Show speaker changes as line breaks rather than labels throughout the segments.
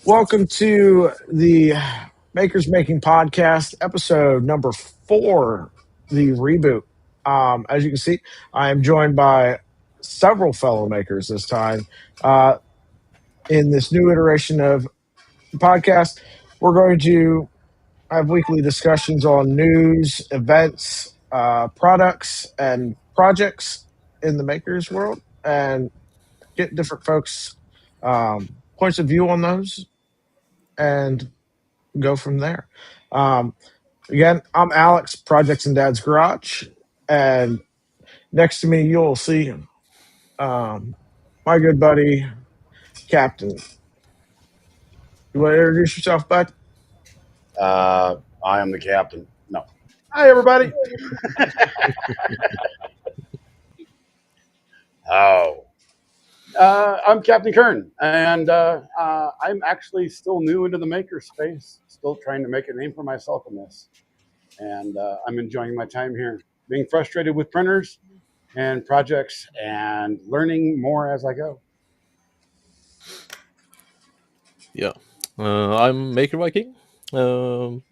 Welcome to the Makers Making Podcast, episode number 4, the reboot. As you can see, I am joined by several fellow makers this time. In this new iteration of the podcast, we're going to have weekly discussions on news, events, products, and projects in the makers world and get different folks' points of view on those and go from there. Again, I'm Alex, Projects in Dad's Garage, and next to me you'll see my good buddy, Captain. You want to introduce yourself, bud?
I am the captain. No.
Hi, everybody.
I'm Captain Kern, and I'm actually still new into the maker space, still trying to make a name for myself in this. And I'm enjoying my time here, being frustrated with printers and projects and learning more as I go.
Yeah, I'm Maker Viking. Been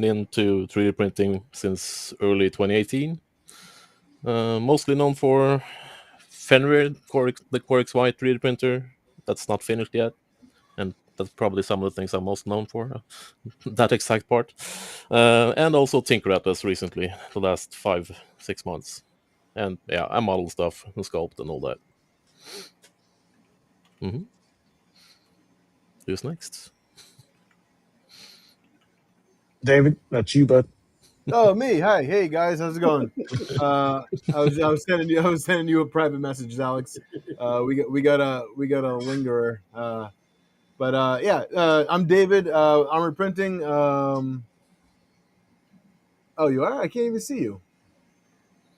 into 3D printing since early 2018. Mostly known for Fenrir, the Core XY 3D printer. That's not finished yet, and that's probably some of the things I'm most known for. That exact part, and also Tinker Atlas recently, the last 5-6 months. And yeah, I model stuff and sculpt and all that. Who's next?
David, that's you, bud.
Oh, me. Hi. Hey, guys. How's it going? I was sending you a private message, Alex. We got a lingerer. I'm David. Armored Printing. Oh, you are? I can't even see you.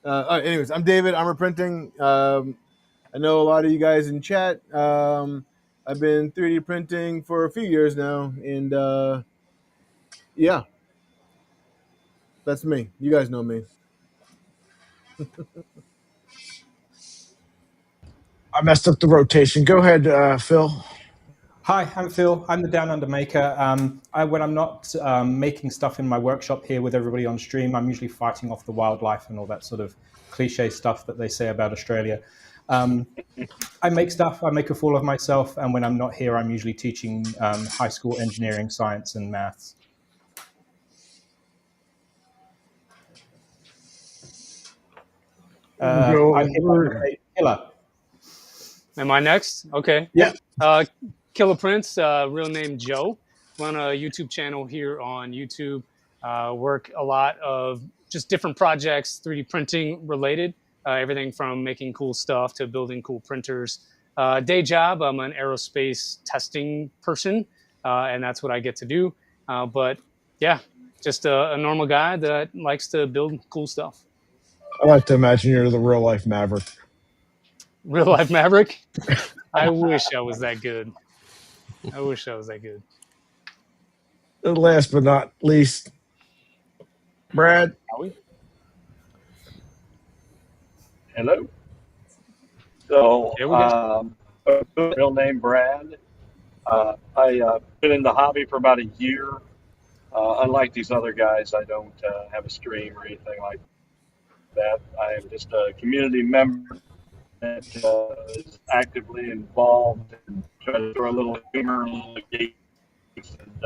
Anyways, I'm David. Armored Printing. I know a lot of you guys in chat. I've been 3D printing for a few years now, and yeah. That's me. You guys know me.
I messed up the rotation. Go ahead, Phil.
Hi, I'm Phil. I'm the Down Under maker. When I'm not making stuff in my workshop here with everybody on stream, I'm usually fighting off the wildlife and all that sort of cliche stuff that they say about Australia. I make stuff. I make a fool of myself. And when I'm not here, I'm usually teaching high school engineering, science, and maths. I'm Killer.
Am I next? Okay.
Yeah.
Killer Prince, real name Joe. Run a YouTube channel here on YouTube. Work a lot of just different projects, 3D printing related. Everything from making cool stuff to building cool printers. Day job, I'm an aerospace testing person, and that's what I get to do. But yeah, just a normal guy that likes to build cool stuff.
I like to imagine you're the real life Maverick.
Real life Maverick? I wish I was that good.
And last but not least, Brad.
Howie?
Hello. So,
There we go.
real name Brad. I've been in the hobby for about a year. Unlike these other guys, I don't have a stream or anything like that. I am just a community member that is actively involved and try to throw a little humor, a little games, and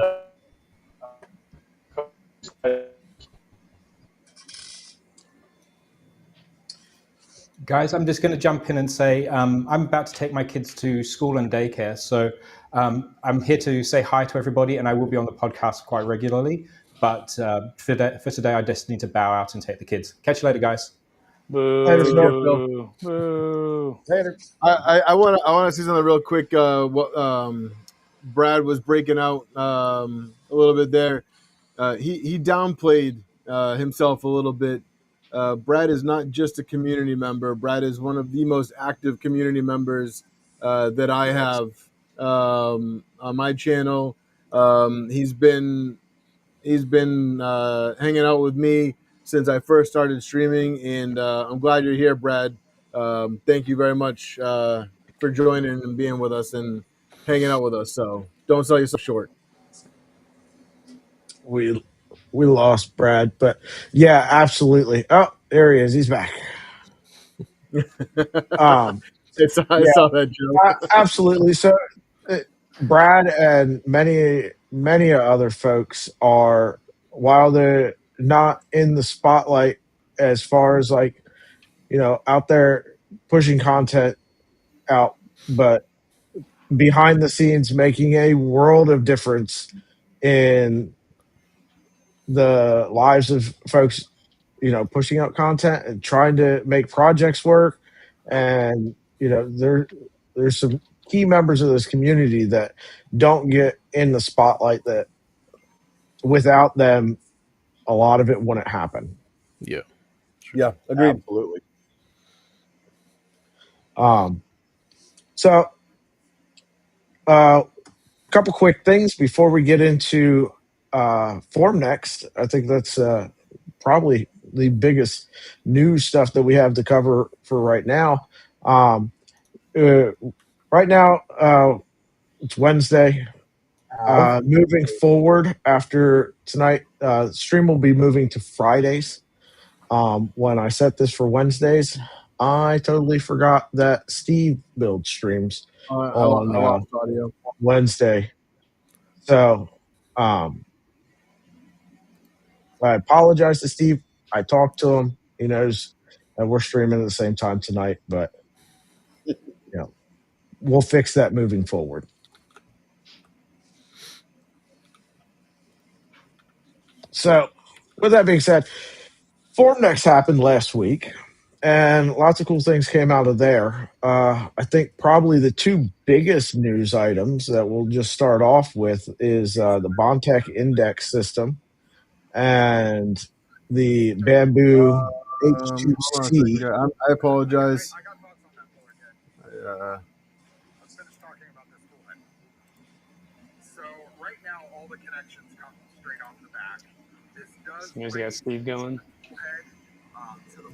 Guys, I'm just going to jump in and say I'm about to take my kids to school and daycare. So I'm here to say hi to everybody, and I will be on the podcast quite regularly. But for today, I just need to bow out and take the kids. Catch you later, guys.
Boo.
Later,
Boo. Boo.
Later.
I want to say something real quick. Brad was breaking out a little bit there. He downplayed himself a little bit. Brad is not just a community member. Brad is one of the most active community members that I have on my channel. He's been hanging out with me since I first started streaming, and I'm glad you're here, Brad. Thank you very much for joining and being with us and hanging out with us. So don't sell yourself short.
We lost Brad, but yeah, absolutely. Oh, there he is. He's back. Um,
I
yeah,
saw that joke.
absolutely. So, uh, Brad and many other folks are, while they're not in the spotlight as far as like, out there pushing content out, but behind the scenes making a world of difference in the lives of folks, pushing out content and trying to make projects work. And there's some key members of this community that don't get in the spotlight, that without them a lot of it wouldn't happen.
Yeah.
Yeah, agreed.
Absolutely.
So a couple quick things before we get into Form Next. I think that's probably the biggest news stuff that we have to cover for right now. Uh, right now, it's Wednesday. Moving forward after tonight, stream will be moving to Fridays. When I set this for Wednesdays, I totally forgot that Steve builds streams
I
on
lost audio.
Wednesday. So I apologize to Steve. I talked to him. He knows that we're streaming at the same time tonight, but we'll fix that moving forward. So, with that being said, Form Next happened last week, and lots of cool things came out of there. I think probably the two biggest news items that we'll just start off with is the Bontech index system and the Bamboo
Hold on a
H2C.
second. I apologize.
As you got Steve going.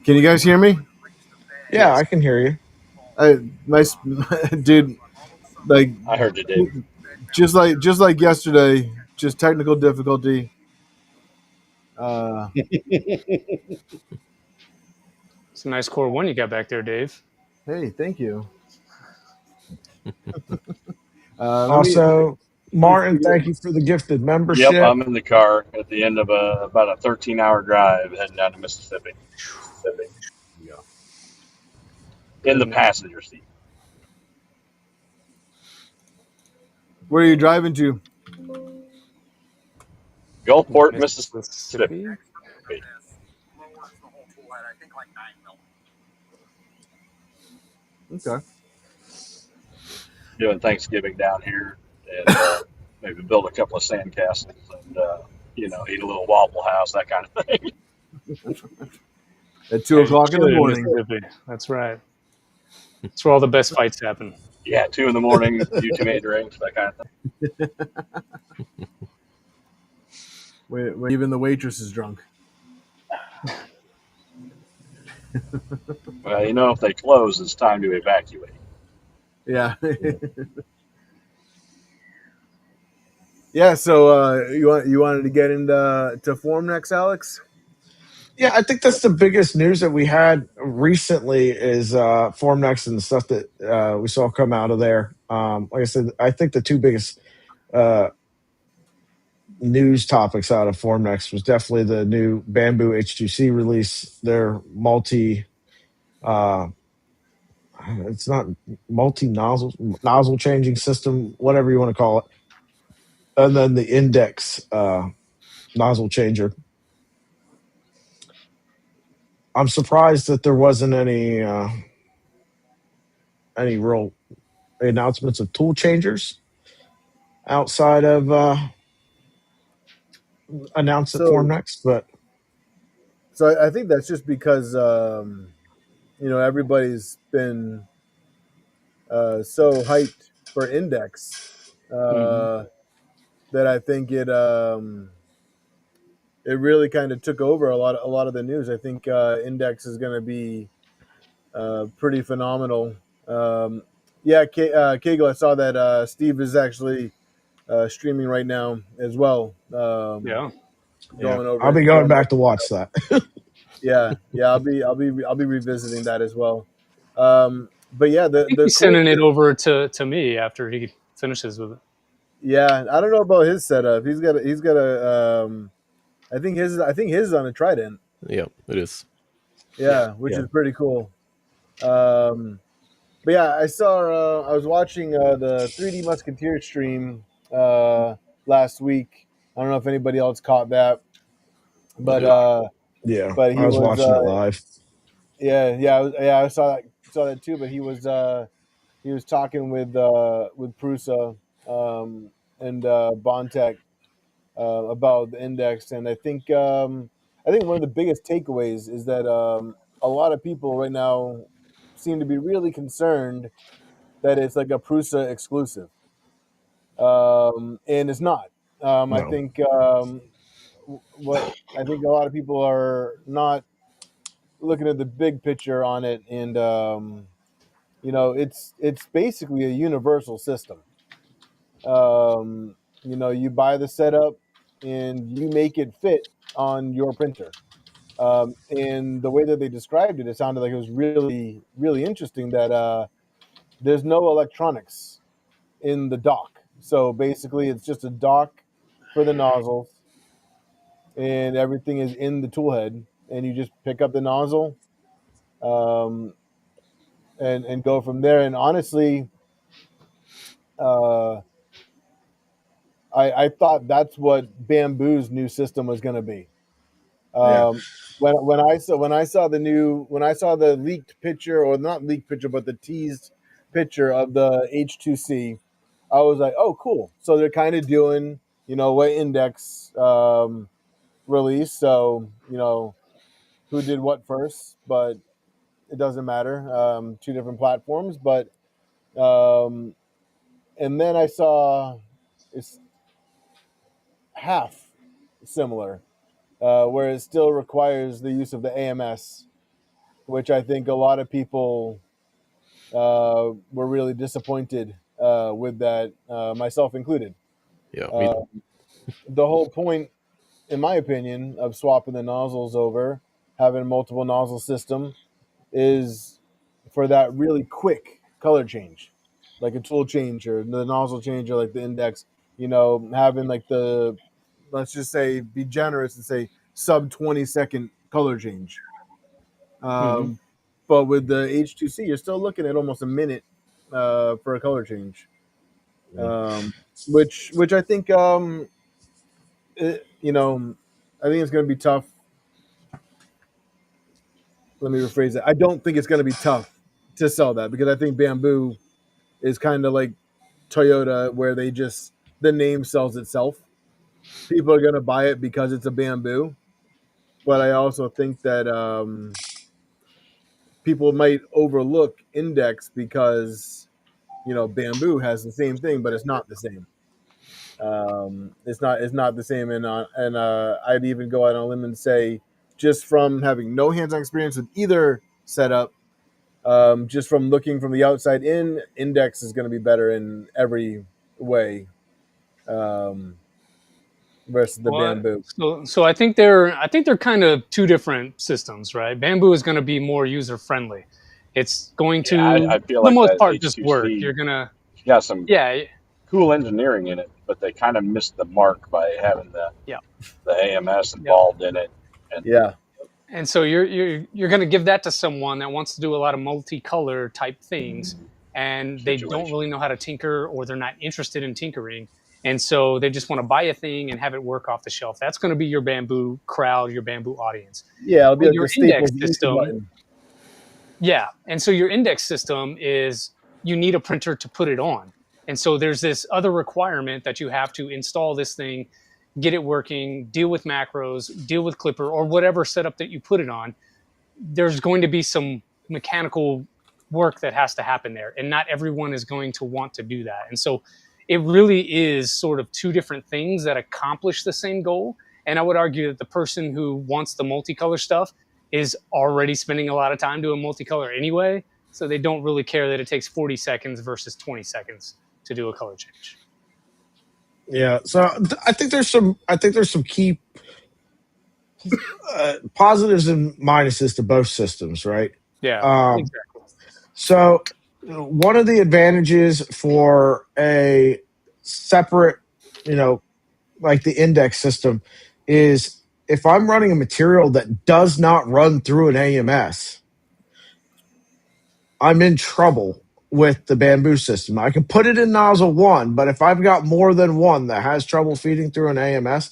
Can you guys hear me?
Yeah, I can hear you.
Nice, dude. Like
I heard you, Dave.
just like yesterday, just technical difficulty.
It's a nice Core 1 you got back there, Dave.
Hey, thank you.
Also, Martin, thank you for the gifted membership.
Yep, I'm in the car at the end of about a 13-hour drive heading down to Mississippi. In the passenger seat.
Where are you driving to?
Gulfport, Mississippi.
Okay.
Doing Thanksgiving down here, and maybe build a couple of sandcastles and eat a little Waffle House, that kind of thing.
At 2 o'clock in the morning.
That's right. That's where all the best fights happen.
Yeah, 2 in the morning, U2 drinks, that kind of thing.
When even the waitress is drunk.
Well, if they close, it's time to evacuate.
Yeah. Yeah. So you wanted to get into Form Next, Alex?
Yeah, I think that's the biggest news that we had recently is Form Next and the stuff that we saw come out of there. Like I said, I think the two biggest news topics out of Form Next was definitely the new Bamboo H2C release. Their it's not nozzle changing system, whatever you want to call it, and then the index nozzle changer. I'm surprised that there wasn't any real announcements of tool changers outside of announced at Form Next, but
so I think that's just because everybody's been so hyped for index that I think it really kind of took over a lot of the news. I think index is going to be pretty phenomenal. Yeah, Kegel, I saw that Steve is actually streaming right now as well.
Yeah.
Going over
I'll
it.
be going back to watch that.
Yeah, I'll be revisiting that as well. But yeah,
I think
the
he's
cool
sending it
thing,
over to me after he finishes with it.
yeah, I don't know about his setup. He's got a I think his is on a Trident.
Yeah, it is.
Yeah, which is pretty cool. Um, but yeah, I was watching the 3D Musketeer stream last week. I don't know if anybody else caught that,
I
but
did.
Yeah,
he
I was
was
watching it live.
I saw that too. But he was talking with Prusa and Bontek about the index, and I think one of the biggest takeaways is that a lot of people right now seem to be really concerned that it's like a Prusa exclusive, and it's not. I
No.
think what I think a lot of people are not looking at the big picture on it, and it's basically a universal system. You buy the setup and you make it fit on your printer. And the way that they described it, it sounded like it was really, really interesting that there's no electronics in the dock. So basically, it's just a dock for the nozzles, and everything is in the tool head, and you just pick up the nozzle um, and go from there. And honestly, uh, I thought that's what Bamboo's new system was going to be.
Yeah.
Um, when I saw the leaked picture, or not leaked picture, but the teased picture of the H2C, I was like, oh, cool. So they're kind of doing what Index released. So who did what first, but it doesn't matter. Two different platforms, but um, and then I saw it's half similar, where it still requires the use of the AMS, which I think a lot of people were really disappointed with that, myself included.
Yeah, me
Uh, the whole point, in my opinion, of swapping the nozzles over, having a multiple nozzle system, is for that really quick color change, like a tool change or the nozzle change or like the index. Having like let's just say, be generous and say sub 20-second color change.
Hmm.
But with the H2C, you're still looking at almost a minute for a color change, which I think I think it's going to be tough. Let me rephrase it. I don't think it's going to be tough to sell that, because I think Bamboo is kind of like Toyota, where the name sells itself. People are going to buy it because it's a Bamboo, but I also think that people might overlook Index because Bamboo has the same thing, but it's not the same. It's not the same, and I'd even go out on a limb and say, just from having no hands-on experience with either setup, just from looking from the outside in, Index is going to be better in every way versus the
Well,
Bamboo.
so I think they're kind of two different systems, right? Bamboo is going to be more user friendly. It's going
Yeah,
to,
I feel
for the
like
most
that
part, just work.
H2C
You're gonna,
got some
yeah,
cool engineering in it, but they kind of missed the mark by having
yeah,
the AMS
yeah.
involved in it. And
Yeah,
And so you're going to give that to someone that wants to do a lot of multicolor type things, and they don't
situation.
really know how to tinker, or they're not interested in tinkering, and so they just want to buy a thing and have it work off the shelf. That's going to be your Bamboo crowd, your Bamboo audience.
yeah, it'll be
With
like
your
the
index
Staples easy
system,
button.
yeah. And so your index system is, you need a printer to put it on. And so there's this other requirement that you have to install this thing, get it working, deal with macros, deal with Clipper, or whatever setup that you put it on. There's going to be some mechanical work that has to happen there. And not everyone is going to want to do that. And so it really is sort of two different things that accomplish the same goal. And I would argue that the person who wants the multicolor stuff is already spending a lot of time doing multicolor anyway. So they don't really care that it takes 40 seconds versus 20 seconds to do a color change.
Yeah. So I think there's some key positives and minuses to both systems, right?
Yeah,
Um,
exactly.
so one of the advantages for a separate, like the index system, is if I'm running a material that does not run through an AMS, I'm in trouble with the bamboo system. I can put it in nozzle one, but if I've got more than one that has trouble feeding through an AMS,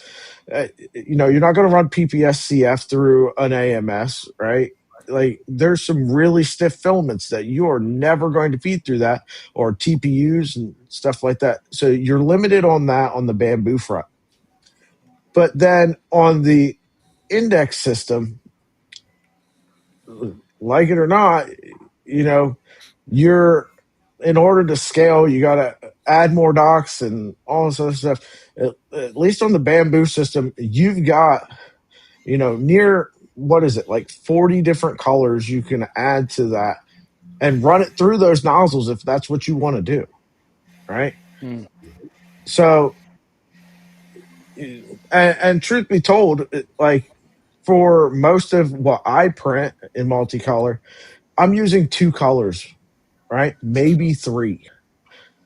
you're not going to run PPSCF through an AMS, right? Like there's some really stiff filaments that you are never going to feed through that, or TPUs and stuff like that. So you're limited on that on the bamboo front. But then on the index system, like it or not, you're in order to scale, you got to add more docks and all this other stuff. At least on the bamboo system, you've got, near what is it, like 40 different colors you can add to that and run it through those nozzles if that's what you want to do. Right.
Mm.
So, and truth be told, like for most of what I print in multicolor, I'm using 2 colors, right? Maybe 3.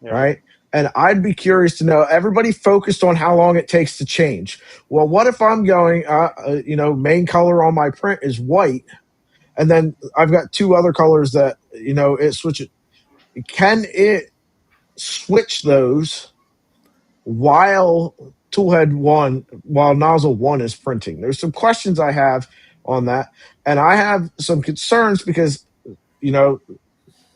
Yeah.
Right? And I'd be curious to know, everybody focused on how long it takes to change. Well, what if I'm going, main color on my print is white, and then I've got 2 other colors that, it switches. Can it switch those while while nozzle 1 is printing? There's some questions I have on that. And I have some concerns because,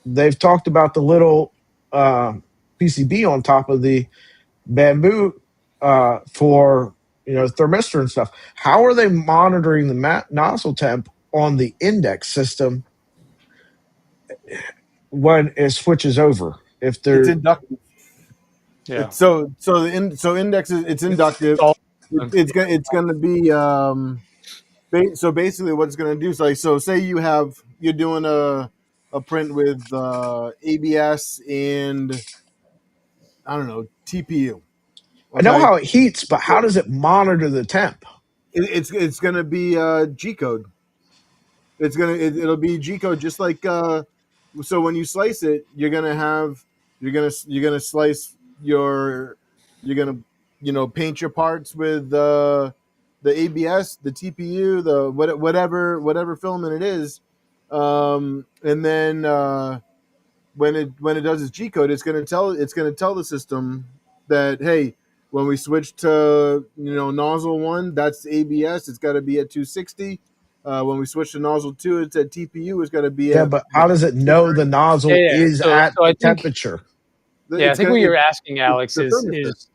they've talked about the little PCB on top of the bamboo for thermistor and stuff. How are they monitoring the nozzle temp on the index system when it switches over? If they're
It's inductive.
Yeah.
So index is it's inductive. It's gonna be so basically what it's gonna do. So say you're doing a print with ABS and I don't know TPU.
I know
Okay,
how it heats, but how does it monitor the temp?
it's gonna be G code. It'll be G code just like so when you slice it, you're gonna slice you're gonna paint your parts with the ABS, the TPU, the whatever filament it is, and then when it does its G code, it's gonna tell the system that, hey, when we switch to nozzle 1, that's ABS. It's got to be at 260. When we switch to nozzle 2, it's at TPU. It's got to be
Yeah,
at
but how does it know the
Yeah,
nozzle
yeah.
is
So,
at
so I
the
think,
temperature?
yeah, I think what you're asking,
It's
Alex,
the thermistor.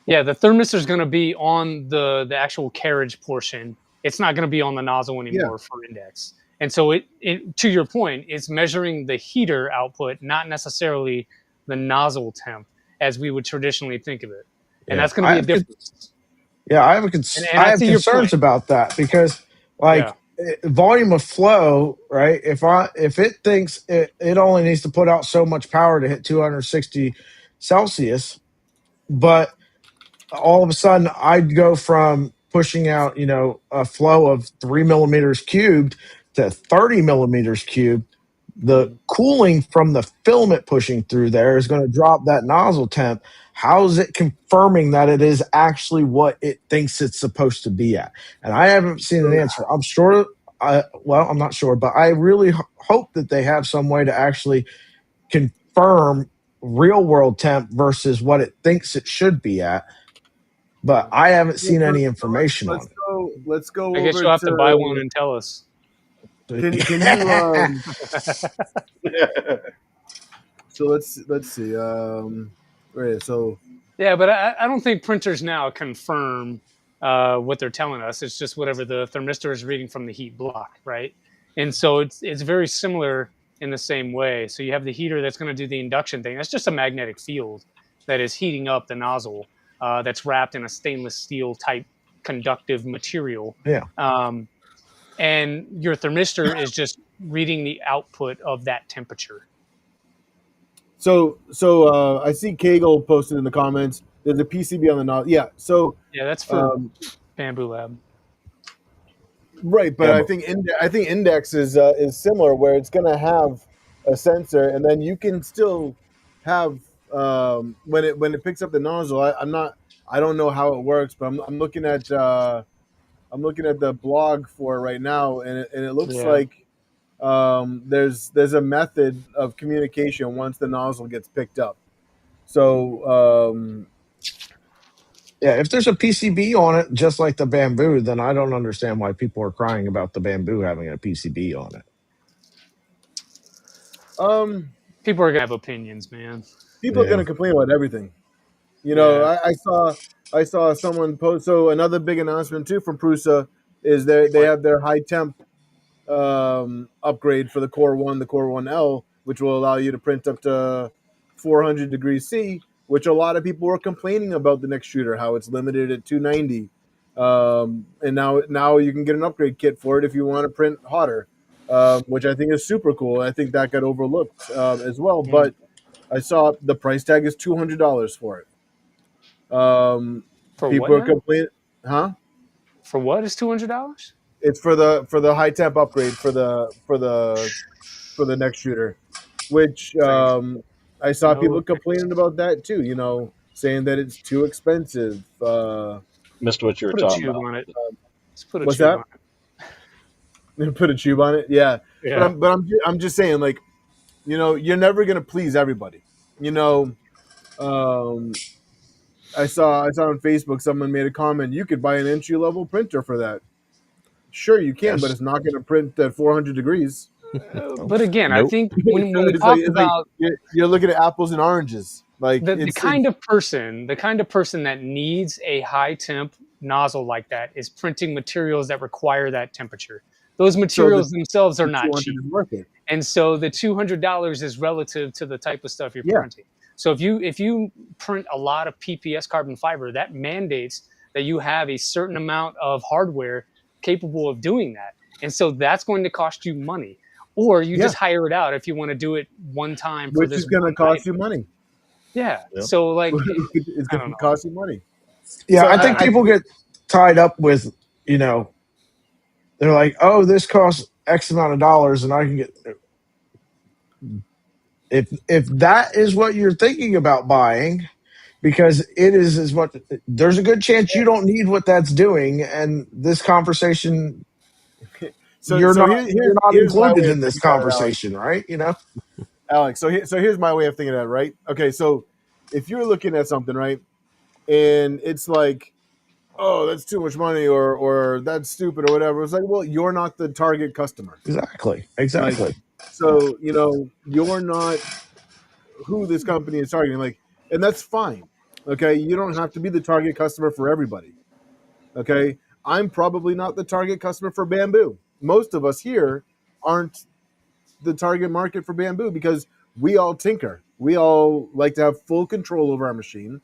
yeah, the thermistor is going to be on the actual carriage portion. It's not going to be on the nozzle
Yeah.
anymore for index. And so it to your point, it's measuring the heater output, not necessarily the nozzle temp as we would traditionally think of it. And
Yeah,
that's going to be a difference.
Yeah, I
And I
have
see your
concerns
point.
about that because, like,
Yeah.
volume of flow, right? If it thinks it only needs to put out so much power to hit 260 Celsius, but all of a sudden I'd go from pushing out, a flow of 3 millimeters cubed to 30 millimeters cubed. The cooling from the filament pushing through there is going to drop that nozzle temp. How is it confirming that it is actually what it thinks it's supposed to be at? And I haven't seen an answer. I'm sure. I'm not sure, but I really hope that they have some way to actually confirm real world temp versus what it thinks it should be at. But I haven't seen any information on
Let's go
I guess
over
you'll have to buy one
to.
and tell us.
Can you?
it.
So let's see. Right. So
Yeah, but I don't think printers now confirm what they're telling us. It's just whatever the thermistor is reading from the heat block, right? And so it's very similar in the same way. So you have the heater that's going to do the induction thing. That's just a magnetic field that is heating up the nozzle that's wrapped in a stainless steel type conductive material.
Yeah.
And your thermistor is just reading the output of that temperature.
I see Kegel posted in the comments. There's a PCB on the nozzle. Yeah. So
Yeah, that's for Bamboo Lab.
right, but
Yeah,
I think Index is similar, where it's going to have a sensor, and then you can still have when it picks up the nozzle. I don't know how it works, but I'm looking at the blog for it right now, and it looks
Yeah.
like there's a method of communication once the nozzle gets picked up. So
yeah. If there's a PCB on it, just like the Bamboo, then I don't understand why people are crying about the Bamboo having a PCB on it.
People are gonna have opinions, man.
people are
Yeah.
going to complain about everything. You know,
Yeah.
I saw someone post. So another big announcement too from Prusa is they have their high temp upgrade for the Core 1, the Core 1L, which will allow you to print up to 400 degrees C, which a lot of people were complaining about the next shooter, how it's limited at 290. And now you can get an upgrade kit for it if you want to print hotter, which I think is super cool. I think that got overlooked as well. But I saw the price tag is $200 for it.
For what
People are
now?
complaining, huh?
For what is $200?
It's for the high temp upgrade for the next shooter, which I saw people complaining about that too. You know, saying that it's too expensive.
Missed what you were
Put a
talking
tube
about.
on it. Let's put a
What's
tube
that?
on
Put a tube on it, yeah.
it.
But I'm just saying, like, you know, you're never gonna please everybody. You know, I saw on Facebook someone made a comment. You could buy an entry level printer for that. Sure, you can, but
Yes.
it's not going to print at 400 degrees.
But again, I
Nope.
think when we
It's
talk
like
about
you're looking at apples and oranges. Like
the kind of person that needs a high temp nozzle like that is printing materials that require that temperature. Those
so
materials themselves are
the
not
200
cheap.
is worth it.
And so the $200 is relative to the type of stuff you're
Yeah.
printing. So if you print a lot of PPS carbon fiber, that mandates that you have a certain amount of hardware capable of doing that. And so that's going to cost you money. Or you just hire it out if you want to do it one time for
Which
this
is going to
one
cost
item.
you money.
Yeah.
Yep.
So like
It's
I
going
don't
to
know.
cost you money.
Yeah,
So
I think people get tied up with, you know, they're like, oh, this costs X amount of dollars, and I can get. If that is what you're thinking about buying, because it is what there's a good chance you don't need what that's doing, and this conversation
so
you're
here's
not
my
included
way of
in this
thinking about it,
conversation, right? You know,
Alex. So here's my way of thinking of it, right? Okay, so if you're looking at something, right, and it's like, oh, that's too much money, or that's stupid, or whatever. It's like, well, you're not the target customer.
exactly.
Like, so, you know, you're not who this company is targeting. Like, and that's fine. Okay. You don't have to be the target customer for everybody. Okay. I'm probably not the target customer for Bamboo. Most of us here aren't the target market for Bamboo because we all tinker. We all like to have full control over our machine.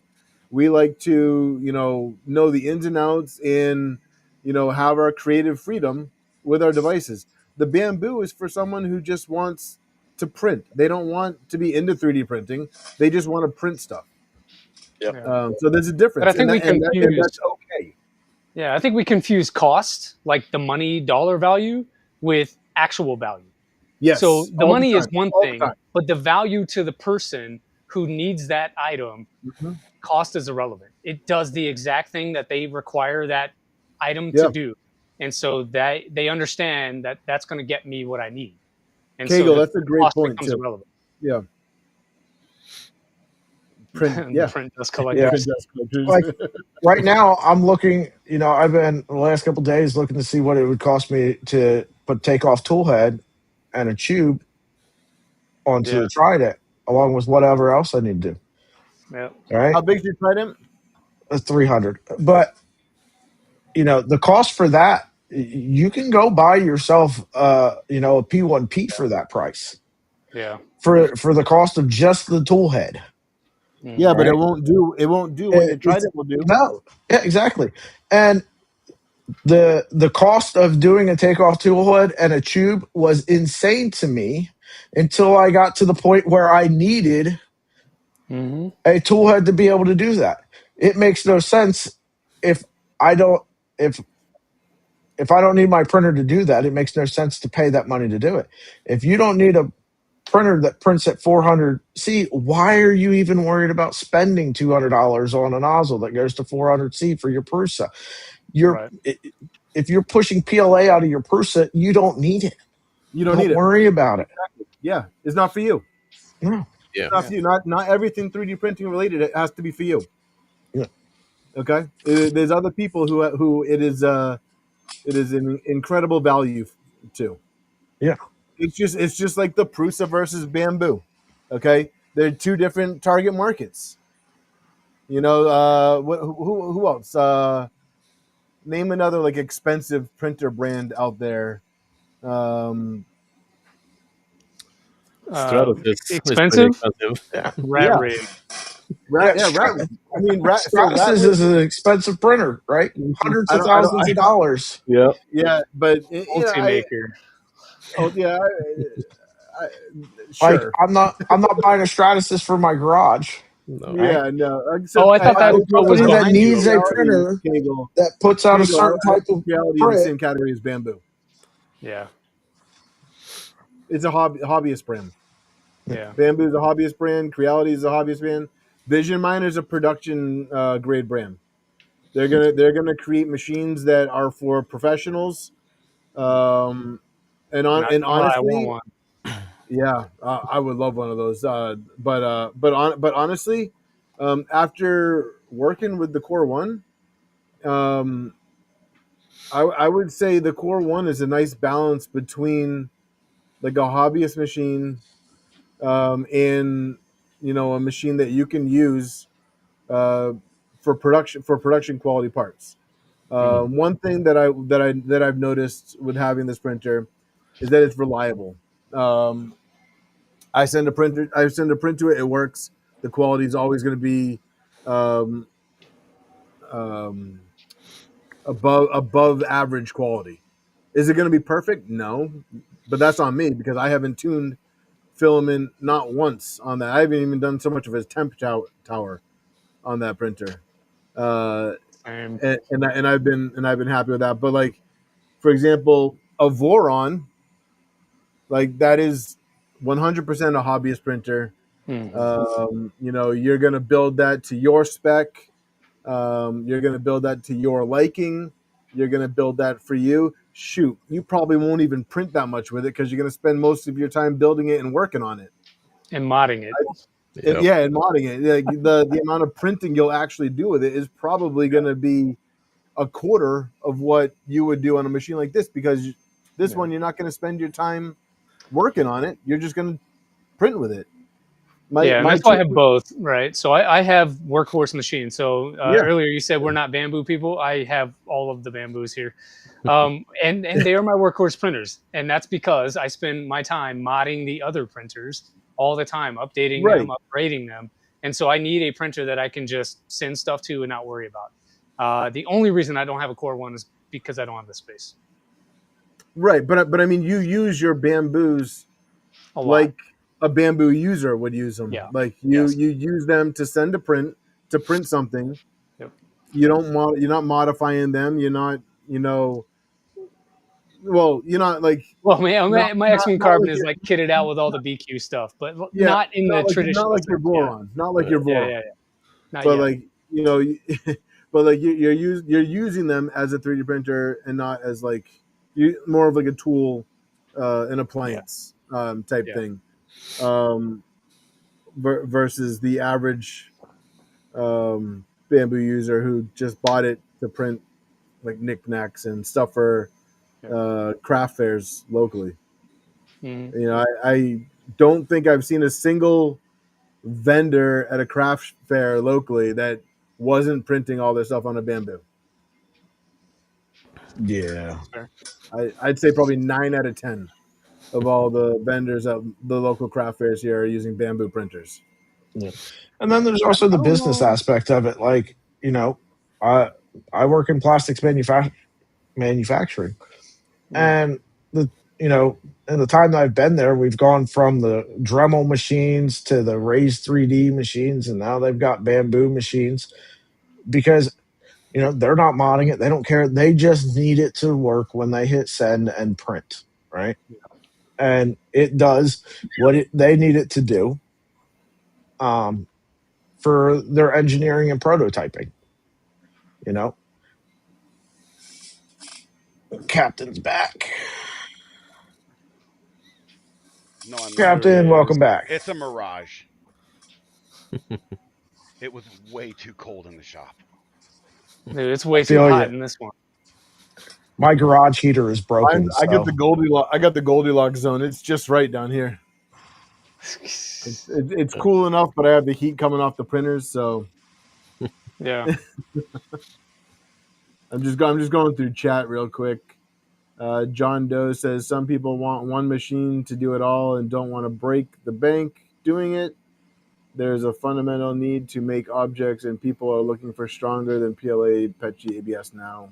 We like to, you know the ins and outs and, have our creative freedom with our devices. The Bamboo is for someone who just wants to print. They don't want to be into 3D printing. They just want to print stuff.
Yep.
Yeah.
So there's a
But
difference,
I think we
and
confuse
that's okay.
Yeah, I think we confuse cost, like the money dollar value, with actual value.
Yes.
So the
all the
money is
time,
one
all the
thing,
time.
but the value to the person who needs that item,
Mhm.
cost is irrelevant. It does the exact thing that they require that item
Yeah.
to do. And so that they understand that that's going to get me what I need. And
Kegel,
so
that's a
the
great
cost
point
becomes
too.
irrelevant.
Yeah. Print.
The
Yeah.
print does
Yeah.
collectors.
Like right now, I'm looking. You know, I've been the last couple of days looking to see what it would cost me to put takeoff tool head and a tube onto
Yeah.
the Trident, along with whatever else I need to do.
Yeah.
All right,
How big's your Trident?
that's 300. But you know, the cost for that, you can go buy yourself, you know, a P1P for that price
Yeah.
for the cost of just the tool head.
Yeah, but
Right.
it won't do what your Trident will do.
No, yeah, exactly. And the cost of doing a takeoff tool head and a tube was insane to me until I got to the point where I needed
Mm-hmm.
a tool head to be able to do that. it makes no sense if I don't if I don't need my printer to do that. It makes no sense to pay that money to do it. If you don't need a printer that prints at 400C, why are you even worried about spending $200 on a nozzle that goes to 400C for your Prusa?
Right.
If you're pushing PLA out of your Prusa, you don't need it.
You don't need it.
Worry about it.
Yeah, it's not for you.
No.
Yeah.
It's not for you. Not everything 3D printing related. It has to be for you.
Yeah.
Okay. There's other people who it is an incredible value to.
Yeah.
It's just like the Prusa versus bamboo. Okay, they're two different target markets. You know, who else? Name another like expensive printer brand out there.
Stratus is pretty
expensive.
expensive.
Yeah.
Rat
Yeah.
rig.
Rat. I mean, Rat. So Rat
Stratus is an expensive printer, right? Hundreds of thousands of dollars.
Yeah.
Yeah, but you know,
Multi-maker.
Sure.
Like I'm not buying a Stratus for my garage.
No.
Yeah, no.
Oh, I thought that was what was
Somebody that
behind you.
needs a printer
Kegel,
that puts out a
Kegel,
certain type of
reality in the
print.
same category as bamboo.
Yeah.
It's a hobbyist brand.
Yeah.
Bamboo is a hobbyist brand. Creality is a hobbyist brand. Vision Miner is a production grade brand. They're gonna create machines that are for professionals. And
I want
honestly,
one.
yeah, I would love one of those. But honestly, after working with the Core One, I would say the Core One is a nice balance between like a hobbyist machine, and a machine that you can use for production quality parts. One thing that I've noticed with having this printer is that it's reliable. I send a print to it. It works. The quality is always going to be um, um, above average quality. Is it going to be perfect? No, but that's on me because I haven't tuned filament not once on that. I haven't even done so much of his temp tower on that printer, and I've been happy with that. But like, for example, a Voron, like that is 100% a hobbyist printer. You're gonna build that to your spec. You're gonna build that to your liking. You're gonna build that for you. Shoot, you probably won't even print that much with it because you're gonna spend most of your time building it and working on it
and modding it.
and modding it. Like the amount of printing you'll actually do with it is probably gonna be a quarter of what you would do on a machine like this because this one you're not gonna spend your time working on it. You're just gonna print with it.
That's why I have both, right? So I have workhorse machines. So earlier you said we're not bamboo people. I have all of the bamboos here, and they are my workhorse printers, and that's because I spend my time modding the other printers all the time, updating them, upgrading them, and so I need a printer that I can just send stuff to and not worry about. The only reason I don't have a Core One is because I don't have the space.
Right, but I mean, you use your bamboos like a bamboo user would use them.
Yeah.
Like you use them to send a print, to print something.
Yep.
You're not modifying them. You're not, well, you're not like.
Well, my X-Men Carbon is like kitted out with all the BQ stuff, but not in the traditional.
Not like your Voron. Not like your Voron.
Yeah. Not
but
yet.
like but like you're using them as a 3D printer and not as like more of like a tool, an appliance type thing. Versus the average bamboo user who just bought it to print like knickknacks and stuff for craft fairs locally. I don't think I've seen a single vendor at a craft fair locally that wasn't printing all their stuff on a bamboo.
Yeah,
I'd say probably 9 out of 10 of all the vendors at the local craft fairs here are using bamboo printers.
Yeah. And then there's also the business aspect of it. Like, I work in plastics manufacturing, and in the time that I've been there, we've gone from the Dremel machines to the raised 3D machines, and now they've got bamboo machines. because they're not modding it. They don't care. They just need it to work when they hit send and print, right? And it does what they need it to do for their engineering and prototyping. Captain's back.
No, I'm not.
Captain, welcome back.
It's a mirage. It was way too cold in the shop.
Dude, it's way too
Feel
hot
you.
in this one.
My garage heater is broken.
I got the Goldilocks. I got the Goldilocks zone. It's just right down here. It's cool enough, but I have the heat coming off the printers, so
Yeah.
I'm just going through chat real quick. John Doe says some people want one machine to do it all and don't want to break the bank doing it. There's a fundamental need to make objects, and people are looking for stronger than PLA, PETG, ABS now.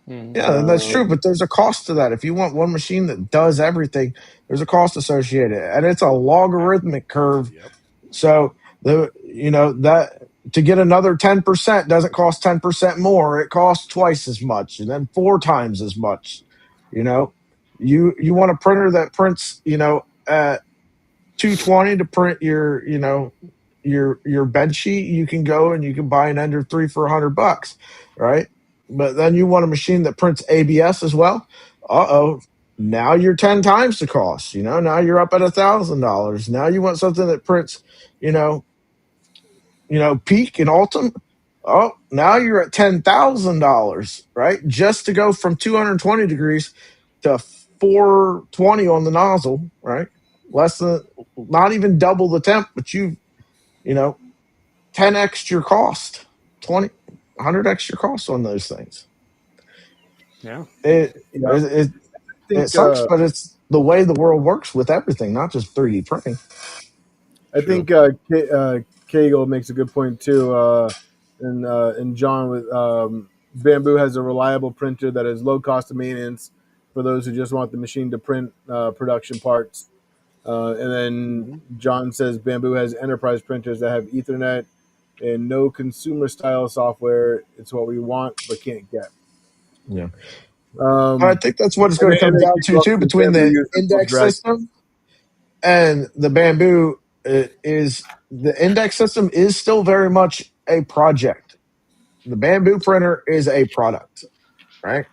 Yeah, that's true, but there's a cost to that. If you want one machine that does everything, there's a cost associated, and it's a logarithmic curve.
Yep.
So that to get another 10% doesn't cost 10% more. It costs twice as much, and then 4 times as much. You want a printer that prints at 220 to print your bed sheet. You can go and you can buy an Ender 3 for $100, right? But then you want a machine that prints ABS as well. Now you're 10 times the cost. Now you're up at $1,000. Now you want something that prints, Peak and Ultim. Oh, now you're at $10,000, right? Just to go from 220 degrees to 420 on the nozzle, right? Not even double the temp, but 10x your cost, 100x your cost on those things.
Yeah.
It sucks, but it's the way the world works with everything, not just 3D printing.
I think Kegel makes a good point too, and John with Bamboo has a reliable printer that is low cost of maintenance for those who just want the machine to print production parts. And then John says Bamboo has enterprise printers that have Ethernet and no consumer style software. It's what we want but can't get.
Yeah. I think that's what it's going to come down to too, between the index system and the Bamboo. Is the index system is still very much a project. The Bamboo printer is a product, right?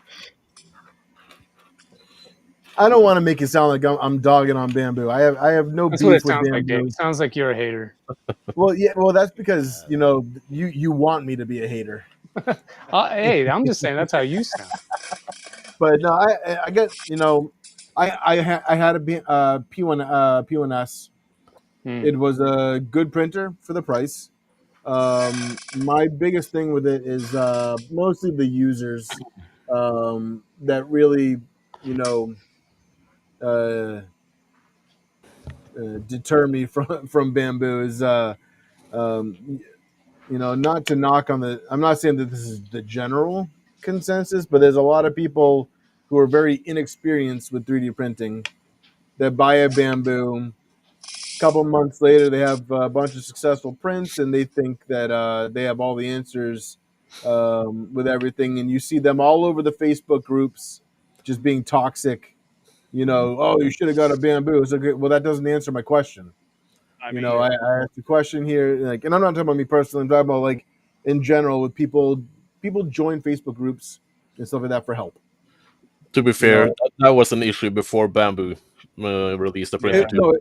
I don't want to make it sound like I'm dogging on Bamboo. I have no
That's
beef
what it
with
sounds
Bamboo.
like, Dave. It sounds like you're a hater.
Well, that's because you want me to be a hater.
Hey, I'm just saying that's how you sound.
But no, I get I had a P1S. It was a good printer for the price. My biggest thing with it is mostly the users that really deter me from Bamboo. Is not to knock on the. I'm not saying that this is the general consensus, but there's a lot of people who are very inexperienced with 3D printing that buy a Bamboo. A couple months later, they have a bunch of successful prints, and they think that they have all the answers with everything. And you see them all over the Facebook groups just being toxic. Oh, you should have got a Bamboo. It's okay. Well, that doesn't answer my question. I asked the question here, and I'm not talking about me personally. I'm talking about in general with people. People join Facebook groups and stuff like that for help.
To be fair, that was an issue before Bamboo released the printer too.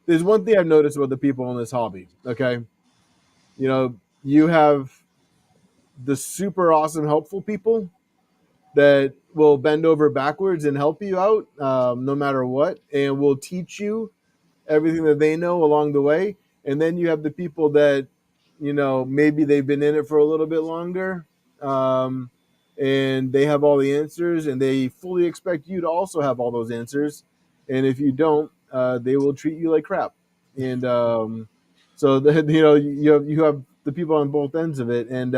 There's one thing I've noticed about the people in this hobby. Okay, you have the super awesome, helpful people that will bend over backwards and help you out, no matter what, and will teach you everything that they know along the way. And then you have the people that maybe they've been in it for a little bit longer, and they have all the answers, and they fully expect you to also have all those answers. And if you don't, they will treat you like crap. And so you have the people on both ends of it. And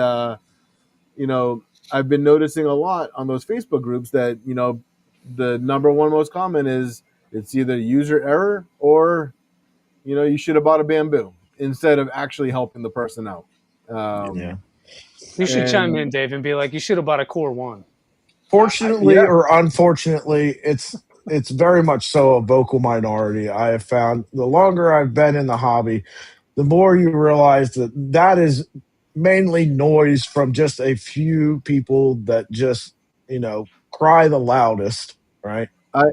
I've been noticing a lot on those Facebook groups that the number one most common is it's either user error or you should have bought a Bamboo instead of actually helping the person out.
Yeah.
You should chime
And-
in, Dave, and be like, you should have bought a Core 1.
Fortunately
Yeah.
or unfortunately, it's very much so a vocal minority. I have found the longer I've been in the hobby, the more you realize that is mainly noise from just a few people that just cry the loudest, right?
I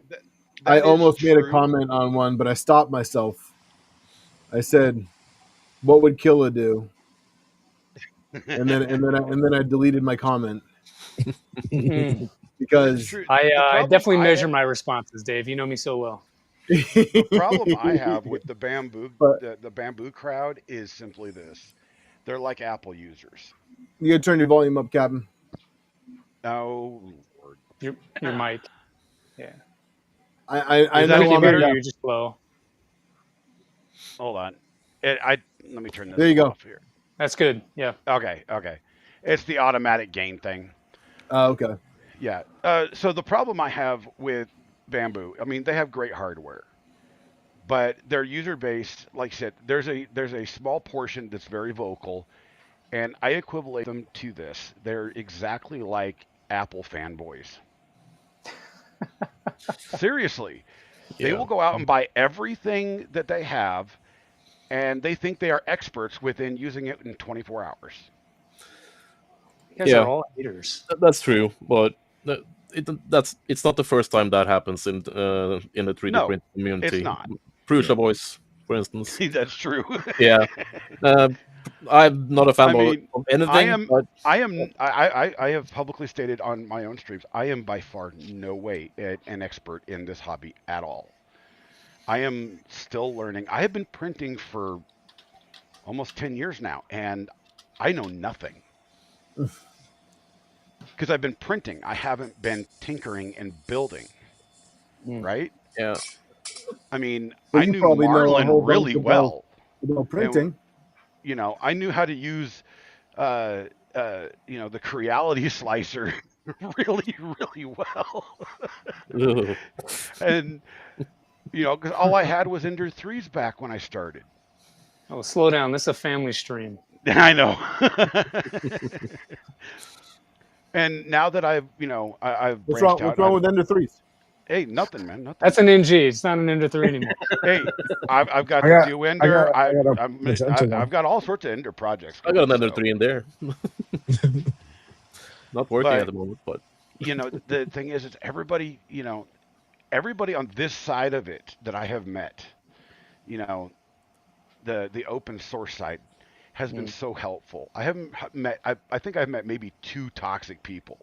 That is
almost made a
true.
comment on one, but I stopped myself. I said, "What would Killa do?" And then I deleted my comment
Mm.
That's
because
true.
I
The problem
definitely
I
measure
ha-
my responses, Dave. You know me so well.
the problem I have with the bamboo
But
the bamboo crowd is simply this. They're like Apple users.
you gotta turn your volume up, Captain.
Oh Lord.
Your mic. Yeah.
I
Is that
know
any
I'm
Hear
better?
you.
deaf.
You're just low.
Hold on. Let me turn
There
this
you go.
off here.
That's good. Yeah.
Okay. It's the automatic gain thing.
Okay.
Yeah. So the problem I have with Bamboo, I mean, they have great hardware, but their user base, like I said, there's a small portion that's very vocal, and I equivalent them to this. They're exactly like Apple fanboys. Seriously, they
Yeah.
will go out and buy everything that they have, and they think they are experts within using it in 24 hours.
You guys
Yeah.
are all haters.
That's true, but it's not the first time that happens in the 3D
No,
print community.
it's not.
Prusa Boys, for instance.
That's true.
Yeah, I'm not a
I
fanboy
mean,
of
I
anything,
am.
but
I have publicly stated on my own streams. I am by far no way an expert in this hobby at all. I am still learning. I have been printing for almost 10 years now, and I know nothing because I've been printing. I haven't been tinkering and building. Right?
yeah,
I mean,
But
I
you
knew
probably know a whole
Marlin
bunch
really
about
well, and
printing.
I knew how to use the Creality slicer really, really well.
Ugh.
And, because all I had was Ender 3s back when I started.
Oh, slow down. This is a family stream.
I know. And now that I've
What's
branched
wrong?
out.
What's wrong with Ender 3s?
Hey, nothing, man. Nothing.
That's an NG. It's not an Ender 3 anymore.
Hey, I've got
I
the
got-
Dew
I
Ender.
got- I got a magenta one.
I've got all sorts of Ender projects.
I got another
so.
3 in there. Not working
But-
at the moment, but
The thing is everybody, everybody on this side of it that I have met, the open source side has been so helpful. I haven't met, I think I've met maybe 2 toxic people.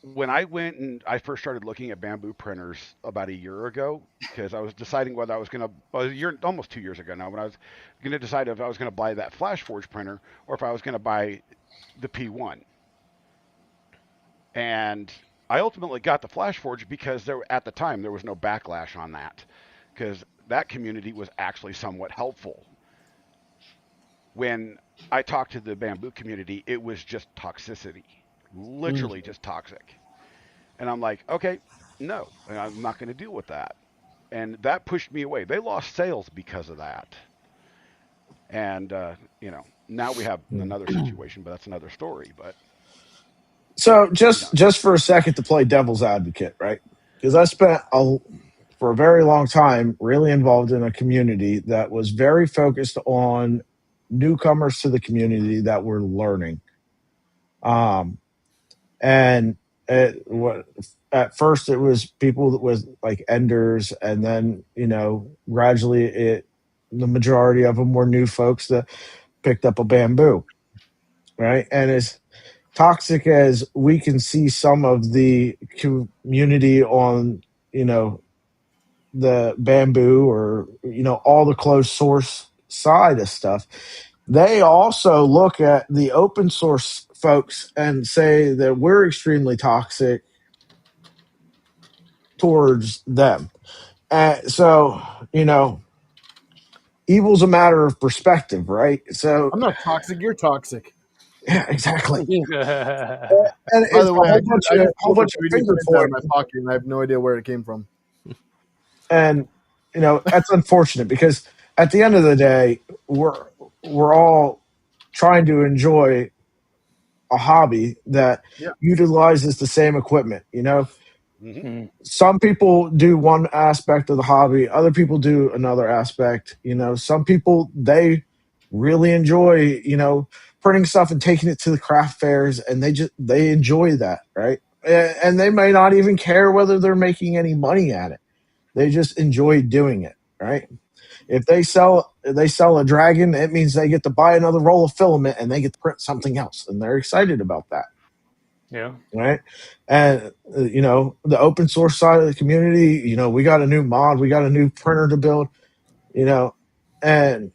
When I went and I first started looking at bamboo printers about a year ago, because I was deciding whether I was going to, almost 2 years ago now, when I was going to decide if I was going to buy that FlashForge printer or if I was going to buy the P1. And I ultimately got the FlashForge because at the time there was no backlash on that, because that community was actually somewhat helpful. When I talked to the bamboo community, it was just toxicity, literally just toxic. And I'm like, okay, no, I'm not going to deal with that. And that pushed me away. They lost sales because of that. And, now we have another situation, but that's another story. But
So just for a second to play devil's advocate, right? Because I spent for a very long time really involved in a community that was very focused on newcomers to the community that were learning. And at first it was people with like enders, and then gradually the majority of them were new folks that picked up a bamboo, right? And as toxic as we can see some of the community on the bamboo or all the closed source side of stuff, they also look at the open source folks and say that we're extremely toxic towards them. So evil's a matter of perspective, right? So
I'm not toxic. You're toxic.
yeah, exactly. And
By
it's
the way,
a whole bunch of finger
out of my
pointing.
pocket, and I have no idea where it came from.
And that's unfortunate because at the end of the day, we're all trying to enjoy a hobby that
Yeah.
utilizes the same equipment. You know,
Hmm.
Mm.
some people do one aspect of the hobby, other people do another aspect. You know, some people they really enjoy, you know, printing stuff and taking it to the craft fairs, and they enjoy that, right? And they may not even care whether they're making any money at it. They just enjoy doing it, right? If they sell a dragon, it means they get to buy another roll of filament and they get to print something else, and they're excited about that,
Yeah.
right? And you know, the open source side of the community, you know, we got a new mod, we got a new printer to build, you know, and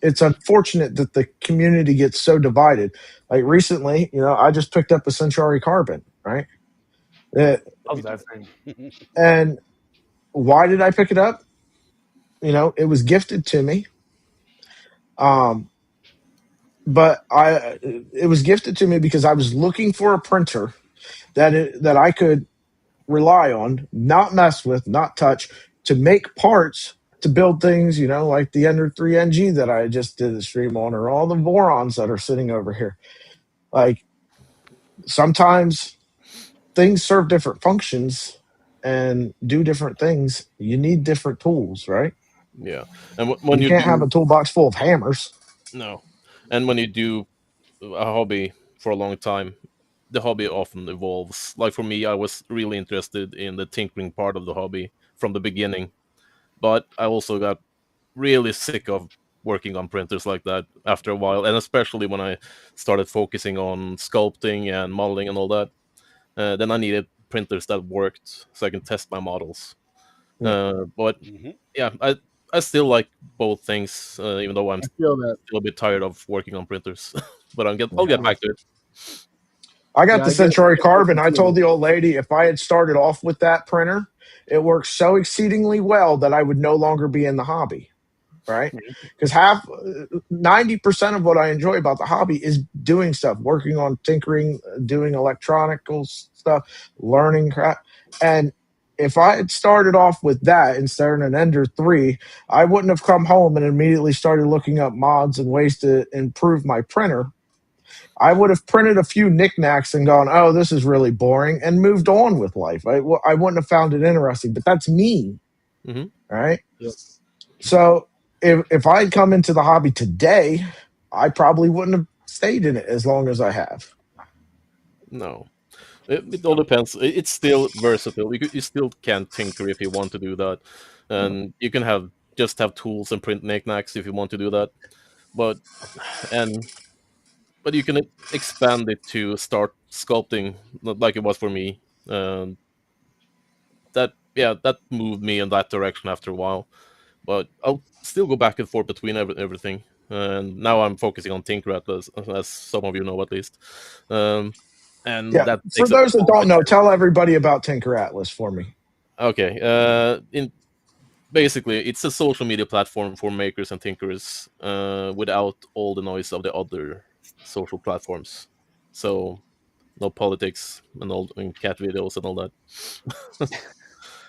it's unfortunate that the community gets so divided. Like recently, you know, I just picked up a Centauri Carbon, right? Uh,
Love
Me too.
that thing.
and why did I pick it up? You know, it was gifted to me. Um, but it was gifted to me because I was looking for a printer that I could rely on, not mess with, not touch, to make parts to build things, you know, like the Ender 3 NG that I just did a stream on, or all the Vorons that are sitting over here. Like sometimes things serve different functions and do different things. You need different tools, right?
Yeah, and when
You
you
can't have a
do
toolbox full of hammers.
no, and when you do a hobby for a long time, the hobby often evolves. Like for me, I was really interested in the tinkering part of the hobby from the beginning, but I also got really sick of working on printers like that after a while, and especially when I started focusing on sculpting and modeling and all that. Then I needed printers that worked so I can test my models.
Yeah.
But
Hmm.
yeah, I still like both things, even though I'm
I feel that.
still a bit tired of working on printers. But I'll
Yeah.
get back to it.
I got
Yeah,
the
I get
Centauri
both
Carbon. I told
feelings.
the old lady if I had started off with that printer, it worked so exceedingly well that I would no longer be in the hobby, right? Because 90% of what I enjoy about the hobby is doing stuff, working on tinkering, doing electronical stuff, learning crap. And if I had started off with that instead of an Ender 3, I wouldn't have come home and immediately started looking up mods and ways to improve my printer. I would have printed a few knickknacks and gone, oh, this is really boring, and moved on with life. I wouldn't have found it interesting, but that's me,
Hmm.
right?
Yep.
So if I had come into the hobby today, I probably wouldn't have stayed in it as long as I have.
No, it all depends. It's still versatile. You still can tinker if you want to do that, and you can just have tools and print knickknacks if you want to do that. But and but you can expand it to start sculpting, like it was for me. That moved me in that direction after a while. But I'll still go back and forth between everything. And now I'm focusing on Tinker Atlas, as some of you know at least. Um, and
Yeah.
that
For
takes up
those that
all my
don't know,
time.
tell everybody about Tinker Atlas for me.
Okay. In basically, it's a social media platform for makers and thinkers, without all the noise of the other social platforms. So no politics and cat videos and all that.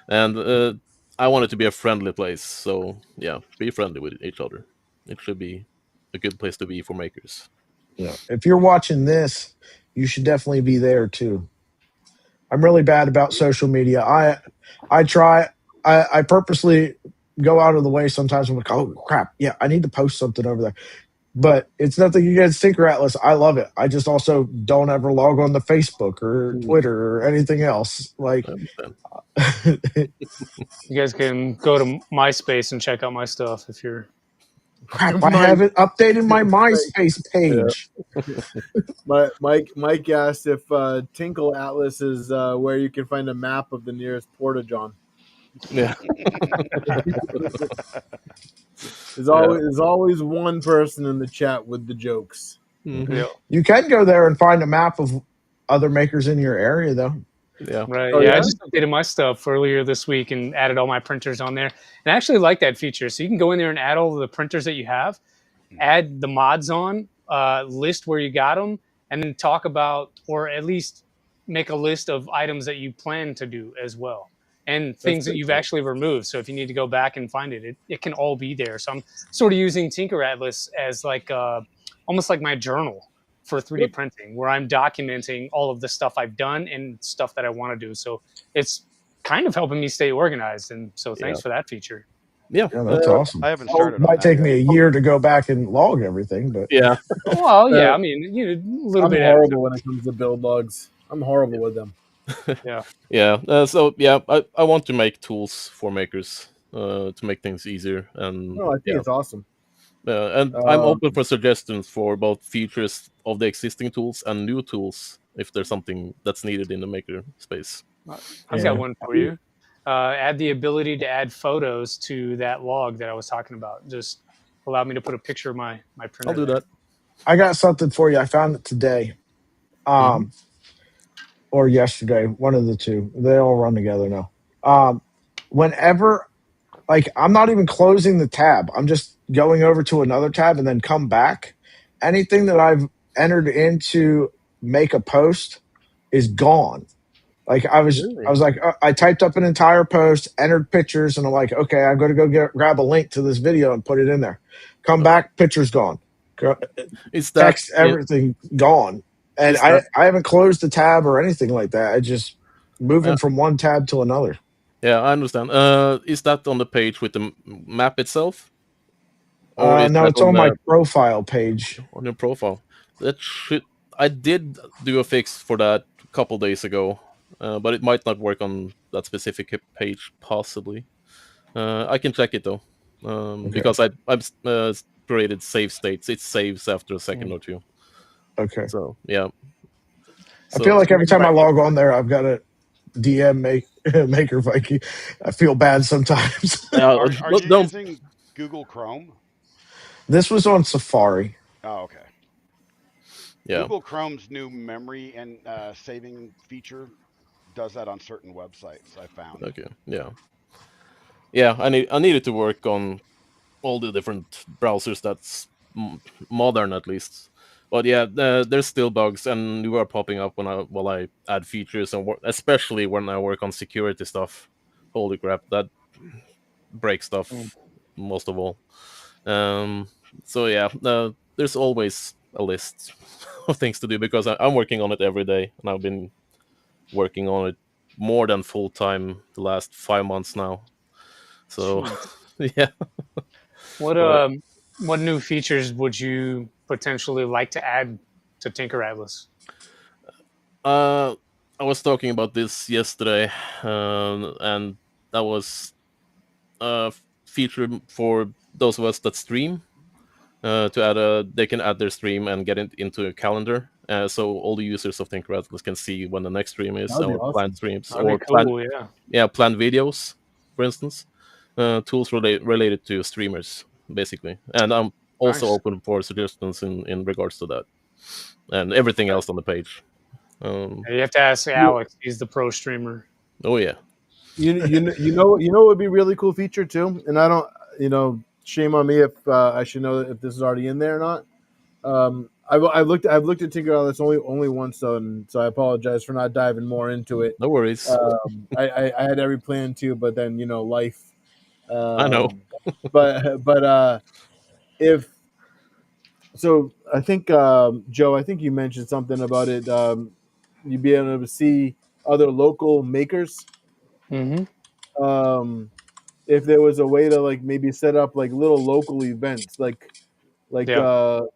And I want it to be a friendly place. So yeah, be friendly with each other. It should be a good place to be for makers.
Yeah. If you're watching this, you should definitely be there too. I'm really bad about social media. I try I purposely go out of the way sometimes. I'm like, oh crap, yeah, I need to post something over there. But it's nothing against Tinker Atlas. I love it. I just also don't ever log on to Facebook or Twitter or anything else. Like,
I understand.
You guys can go to MySpace and check out my stuff if you're.
crap, I
Mike,
haven't updated my MySpace
yeah.
page.
Mike asked if Tinkle Atlas is where you can find a map of the nearest porta john.
Yeah.
There's always one person in the chat with the jokes.
Hmm.
Yeah.
You can go there and find a map of other makers in your area, though.
Yeah.
Right.
Oh
Yeah. I
yeah,
just updated my stuff earlier this week and added all my printers on there. And I actually like that feature. So you can go in there and add all of the printers that you have, add the mods on, list where you got them, and then talk about, or at least make a list of items that you plan to do as well. and things that you've actually removed. So if you need to go back and find it, it can all be there. So I'm sort of using Tinker Atlas as like almost like my journal for 3D printing, where I'm documenting all of the stuff I've done and stuff that I want to do. So it's kind of helping me stay organized. And so thanks for that feature.
Yeah, that's awesome.
I haven't
It
started on
might
that
take
yet.
me a year to go back and log everything, but
Yeah.
Well, yeah, I mean, a little
I'm
bit.
horrible when it comes to build logs. I'm horrible with them.
Yeah.
Yeah. So yeah, I want to make tools for makers to make things easier, and
No, I think it's awesome.
and I'm open for suggestions for both features of the existing tools and new tools if there's something that's needed in the maker space.
I've got one for you. Add the ability to add photos to that log that I was talking about. Just allow me to put a picture of my printer.
I'll do that.
I got something for you. I found it today, or yesterday, one of the two. They all run together now. Whenever, like, I'm not even closing the tab. I'm just going over to another tab and then come back. Anything that I've entered into make a post is gone. Like I was like, I typed up an entire post, entered pictures, and I'm like, okay, I'm going to go grab a link to this video and put it in there. Come back, picture's gone.
Is that
Text, everything gone. And I haven't closed the tab or anything like that. I just moving from one tab to another.
Yeah, I understand. Is that on the page with the map itself? Or is
No,
that
it's on my profile page.
On your profile? That should. I did do a fix for that a couple days ago, but it might not work on that specific page. Possibly. I can check it though, because I've created save states. It saves after a second or two.
Okay.
So yeah.
I feel like every time I log on there, I've got to DM Maker Viking. I feel bad sometimes.
Are you using Google Chrome?
This was on Safari.
Oh, okay.
Yeah.
Google Chrome's new memory and saving feature does that on certain websites, I found.
Okay. Yeah. Yeah, I needed to work on all the different browsers that's modern at least. But yeah, there's still bugs, and new are popping up while I add features, and especially when I work on security stuff. Holy crap, that breaks stuff most of all. So yeah, there's always a list of things to do because I'm working on it every day, and I've been working on it more than full time the last 5 months now. So yeah.
What new features would you potentially like to add to Tinker Atlas?
I was talking about this yesterday, and that was a feature for those of us that stream. To add they can add their stream and get it into a calendar, so all the users of Tinker Atlas can see when the next stream is, or planned streams,
That'd
or
be cool,
planned videos, for instance. Tools related to streamers, basically. And I'm also open for suggestions in regards to that, and everything else on the page.
You have to ask Alex. He's the pro streamer.
Oh yeah.
You know what would be a really cool feature too, and I don't shame on me if I should know if this is already in there or not. I've looked at Tinker Atlas only once though, and so I apologize for not diving more into it.
No worries.
I had every plan to, but then life.
I know.
but if so, I think Joe, I think you mentioned something about it. You'd be able to see other local makers.
Mm-hmm.
If there was a way to maybe set up little local events, like little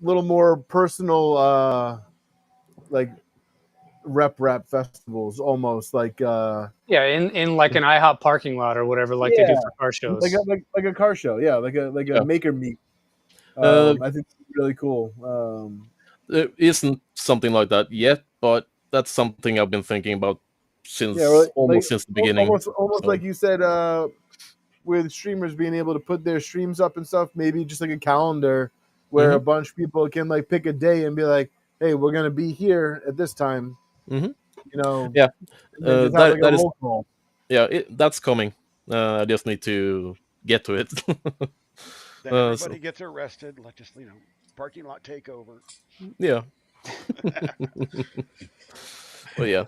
little more personal rep festivals, almost
in like an IHOP parking lot or whatever, they do for car shows,
like a car show, a maker meet. I think it's really cool.
There isn't something like that yet, but that's something I've been thinking about since since the beginning.
Almost like you said, with streamers being able to put their streams up and stuff, maybe just like a calendar where a bunch of people can pick a day and be like, "Hey, we're gonna be here at this time."
Yeah, that is. Yeah, that's coming. I just need to get to it.
Then everybody gets arrested. Like just parking lot takeover.
Yeah. Well, yeah.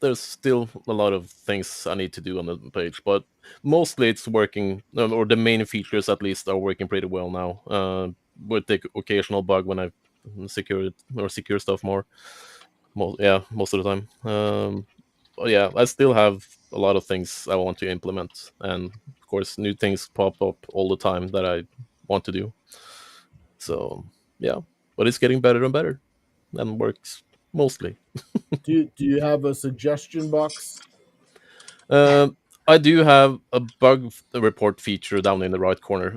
there's still a lot of things I need to do on the page, but mostly it's working, or the main features at least are working pretty well now. With the occasional bug when I secure it or secure stuff more. Most of the time. But yeah, I still have a lot of things I want to implement, and of course, new things pop up all the time that I want to do. So yeah, but it's getting better and better, and works mostly.
Do you have a suggestion box?
I do have a bug report feature down in the right corner,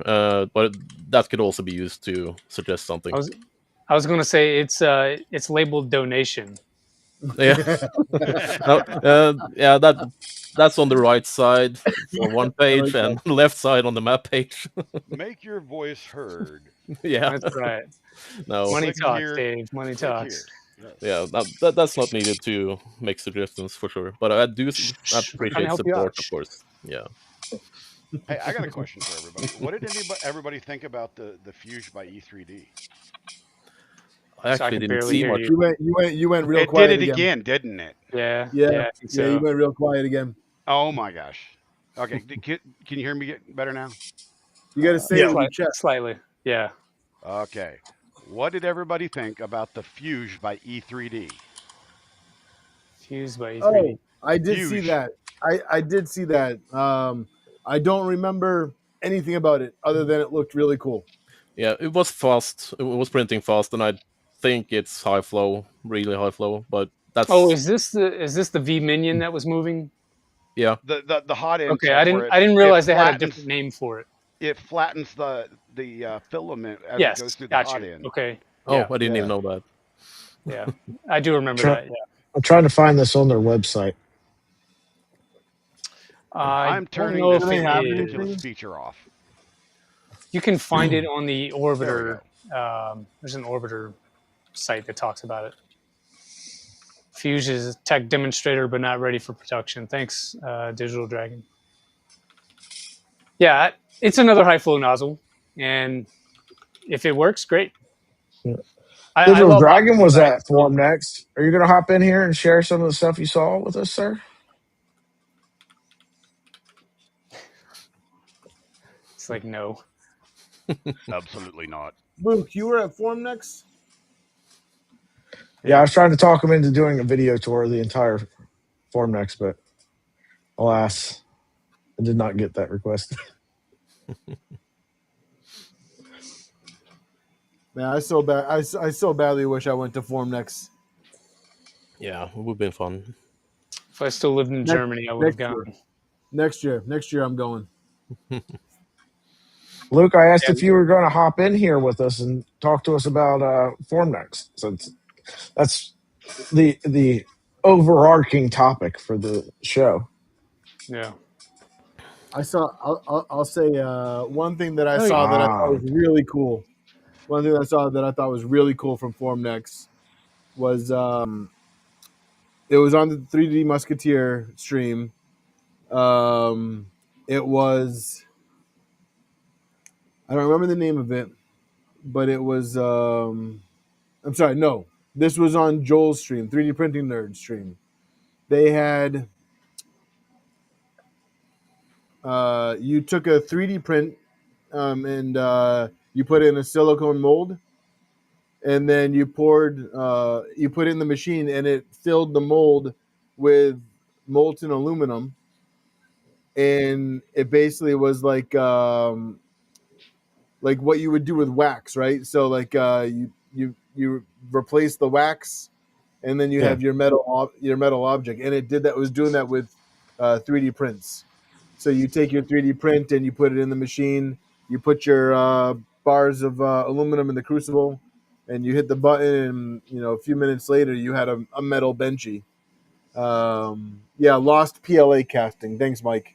but that could also be used to suggest something.
I was going to say it's labeled donation.
Yeah, no, yeah, that's on the right side for one
I
page
like that.
and left side on the map page.
Make your voice heard.
Yeah,
That's right.
no,
Money
Click
talks,
here.
Dave. Money
Click
talks.
here. Yes.
yeah, that's not needed to make suggestions for sure. But I do
Shh, we're trying to
appreciate
help you out.
support, of course. Yeah,
Hey, I got a question for everybody. What did everybody think about the Fuge by E3D?
I
So I
actually
can
didn't
barely
see
hear
much.
you.
You went real
It did
quiet
it again, didn't it?
Yeah,
Yeah,
I think so.
you went real quiet again.
Oh my gosh. Okay, can you hear me better now?
You got to say
Yeah.
it with your chest.
Slightly. Yeah.
Okay. What did everybody think about the Fuge by E3D?
Fused by E3D.
Oh, I did see
Fuge.
that. I did see that. I don't remember anything about it other than it looked really cool.
Yeah, it was fast. It was printing fast, and I think it's high flow, really high flow. But
Oh,
that's
is this the V minion that was moving?
yeah,
The hot end
Okay,
tech where
I didn't
it
realize they had a
flattens
different name for it.
the filament as it goes
Yes,
through the
got
hot
you.
end.
Okay,
Oh,
yeah,
I didn't even
Yeah.
know that.
yeah, I do remember
Try,
that. Yeah,
I'm trying to find this on their website.
I
I'm
don't
turning
know
the
if
Do they
it
save
have
is.
ridiculous
anything?
feature off.
You can find it on the
There we
Orbiter.
go.
There's an Orbiter site that talks about it. Fuge is a tech demonstrator, but not ready for production. Thanks, Digital Dragon. Yeah, it's another high flow nozzle, and if it works, great.
Yeah.
I
Digital
love
Dragon
optical
was
bags.
at Form Next. Are you going to hop in here and share some of the stuff you saw with us, sir?
It's like no.
Absolutely not.
Luke, you were at Form Next?
Yeah, I was trying to talk him into doing a video tour of the entire Form Next, but alas, I did not get that request.
Man, I so badly wish I went to Form Next.
Yeah, it would have been fun.
If I still lived in
Next-
Germany, I would have
next
gone.
year. Next year I'm going.
Luke, I asked if
And
you were going to hop in here with us and talk to us about Form Next, since that's the overarching topic for the show.
Yeah.
I saw. I'll say one thing that I saw that I thought was
Okay.
really cool. One thing I saw that I thought was really cool from Form Next was it was on the 3D Musketeer stream. It was I don't remember the name of it, but it was I'm sorry, no. This was on Joel's stream, 3D Printing Nerd stream. They had you took a 3D print and you put it in a silicone mold, and then you put it in the machine, and it filled the mold with molten aluminum, and it basically was like what you would do with wax, right? So like you replace the wax, and then you
Yeah.
have your metal object, and it was doing that with 3D prints. So you take your 3D print and you put it in the machine. You put your bars of aluminum in the crucible, and you hit the button, and a few minutes later you had a metal benchy. Yeah, lost PLA casting. Thanks, Mike.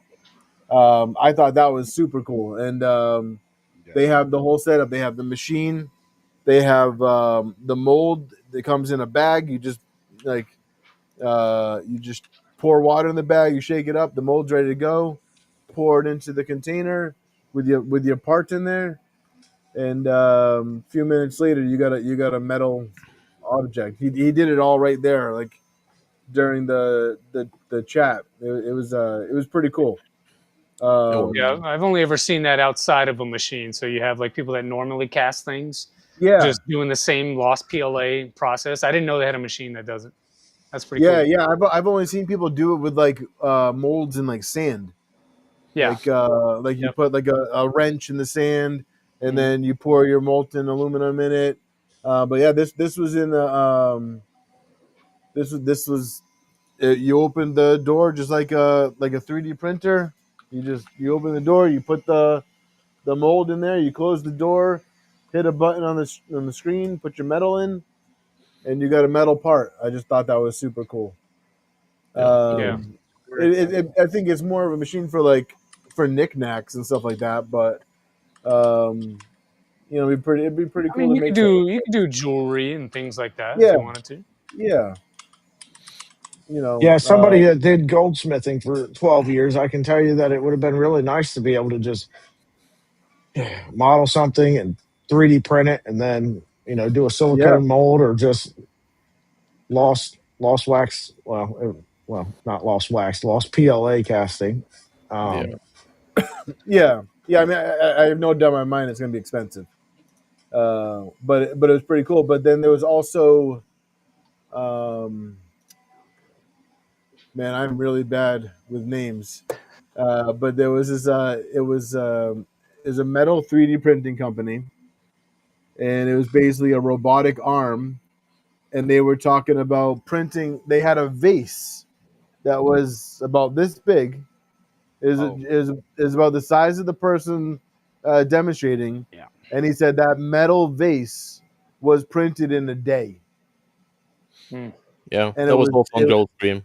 I thought that was super cool, and
Yeah.
they have the whole setup. They have the machine. They have the mold that comes in a bag. You just you just pour water in the bag. You shake it up. The mold's ready to go. Pour it into the container with your part in there, and a few minutes later, you got a metal object. He did it all right there. Like during the chat. It was pretty cool.
Yeah, I've only ever seen that outside of a machine. So you have like people that normally cast things,
Yeah,
just doing the same lost PLA process. I didn't know they had a machine that does it. That's pretty
yeah,
cool.
yeah. I've only seen people do it with like molds and like sand.
Yeah.
Like you
Yep.
put like a wrench in the sand, and
Mhm.
then you pour your molten aluminum in it. But yeah, this was in the this was you opened the door just like a 3D printer. You open the door, you put the mold in there, you close the door, hit a button on the screen, put your metal in, and you got a metal part. I just thought that was super cool.
Yeah.
I think it's more of a machine for knickknacks and stuff like that, but it'd be pretty
I mean,
cool to make something.
you could do jewelry and things like that if
Yeah,
you wanted to.
yeah.
Yeah, somebody that did goldsmithing for 12 years, I can tell you that it would have been really nice to be able to just model something and 3D print it and then, do a
Yeah,
silicone mold or just lost wax. Not lost wax, lost PLA casting.
Yeah.
yeah, yeah. I mean, I have no doubt in my mind it's going to be expensive, but it was pretty cool. But then there was also, man, I'm really bad with names. But there was this. Is a metal 3D printing company, and it was basically a robotic arm, and they were talking about printing. They had a vase that was about this big,
Oh,
is about the size of the person demonstrating,
yeah.
and he said that metal vase was printed in a day,
Yeah,
and
that was also on Joel's stream.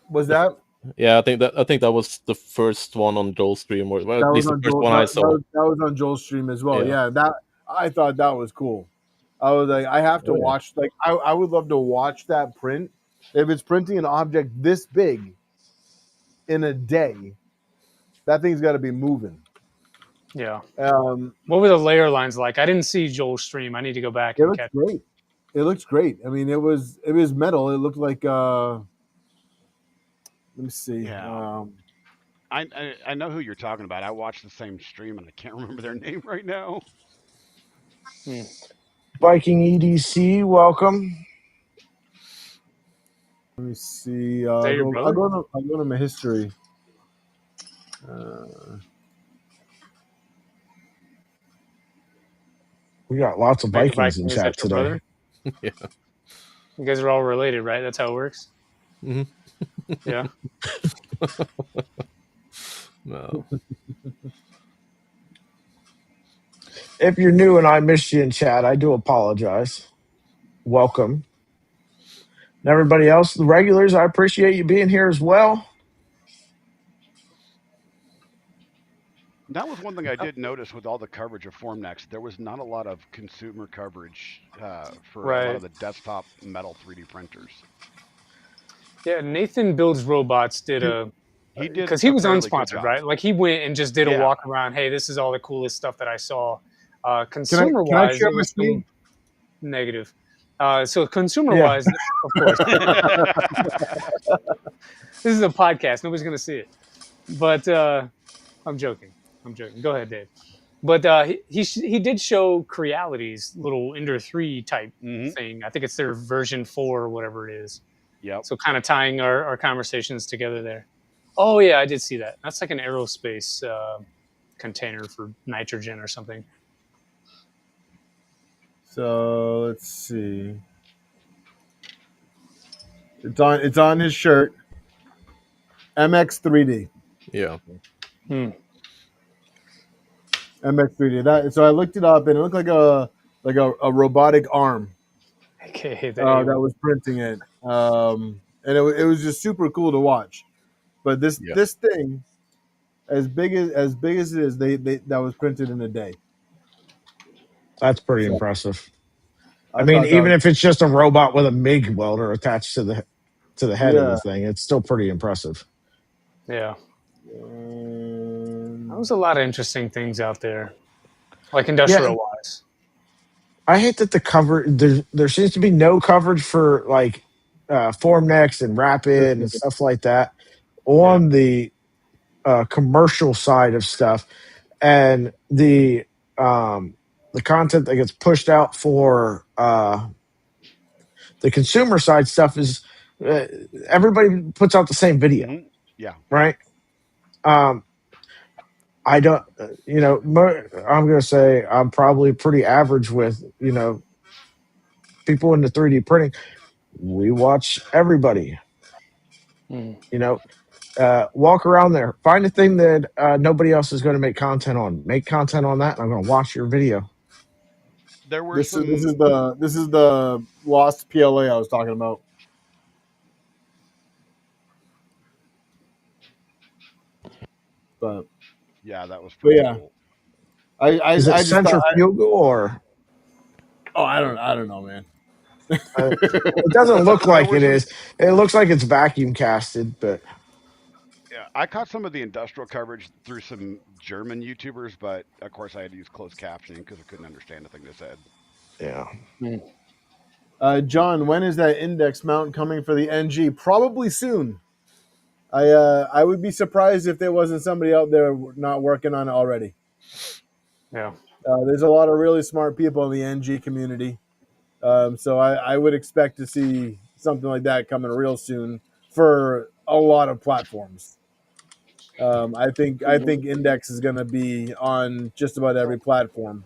was
The-
that
Yeah, I think that was the first one on Joel's stream, or well,
that
at
was
least the
on
first
Joel,
one I saw.
that was on Joel's stream as well.
Yeah.
Yeah, that I thought that was cool. I was like, I have to
Oh, yeah.
watch. Like, I would love to watch that print. If it's printing an object this big in a day, that thing's got to be moving.
Yeah.
Um,
What were the layer lines like? I didn't see Joel's stream. I need to go back
it
and
looks
catch.
great. It looks great. I mean, it was metal. It looked like let me see.
Yeah. I know who you're talking about. I watched the same stream and I can't remember their name right now.
Viking EDC, welcome.
Let me see.
Is that your brother?
I'll go to my history.
We got lots of
Viking,
Vikings in
is that
chat
your
today.
brother?
Yeah.
You guys are all related, right? That's how it works.
Mhm.
Yeah.
No.
If you're new and I missed you in chat, I do apologize. Welcome. And everybody else, the regulars, I appreciate you being here as well.
That was one thing I did notice with all the coverage of Formnext. There was not a lot of consumer coverage for a lot
Right.
of the desktop metal 3D printers.
Yeah. Nathan Builds Robots did
He did
because he
a
was
fairly good
unsponsored,
job.
right? Like he went and just did a
Yeah.
walk around. Hey, this is all the coolest stuff that I saw. Consumer
Can I
wise,
share
it
my
was
screen?
still negative. So consumer wise, of course, this is a podcast. Nobody's gonna see it. But I'm joking. Go ahead, Dave. But he did show Creality's little Ender 3 type thing. I think it's their version 4 or whatever it is.
Yep.
So kind of tying our conversations together there. Oh yeah, I did see that. That's like an aerospace container for nitrogen or something.
So let's see. It's on his shirt. MX3D.
Yeah.
MX3D. So I looked it up and it looked like a robotic arm
Okay,
that was printing it. And it was just super cool to watch. But this thing, as big as it is, they that was printed in a day.
That's pretty
So,
impressive. I
thought
mean,
that
even
was-
if it's just a robot with a MIG welder attached to the head of
Yeah.
the thing, it's still pretty impressive.
Yeah. There was a lot of interesting things out there, like industrial wise.
I hate that the cover there seems to be no coverage for like Formnext and Rapid and stuff like that on the commercial side of stuff, and the content that gets pushed out for the consumer side stuff is everybody puts out the same video,
Mm-hmm. Yeah.
right? I don't, I'm going to say I'm probably pretty average with, people into 3D printing. We watch everybody, walk around there, find a thing that nobody else is going to make content on. Make content on that, and I'm going to watch your video.
There were
This
some.
is the lost PLA I was talking about. But
Yeah, that was pretty cool.
Is it
I just thought.
centrifugal or?
Oh, I don't know, man.
It doesn't look
There
like
were
it
some.
is. It looks like it's vacuum casted, but
Yeah, I caught some of the industrial coverage through some German YouTubers, but of course I had to use closed captioning because I couldn't understand a thing they said.
yeah.
John, when is that index mount coming for the NG? Probably soon. I would be surprised if there wasn't somebody out there not working on it already.
Yeah.
There's a lot of really smart people in the NG community, so I would expect to see something like that coming real soon for a lot of platforms. I think Index is going to be on just about every platform.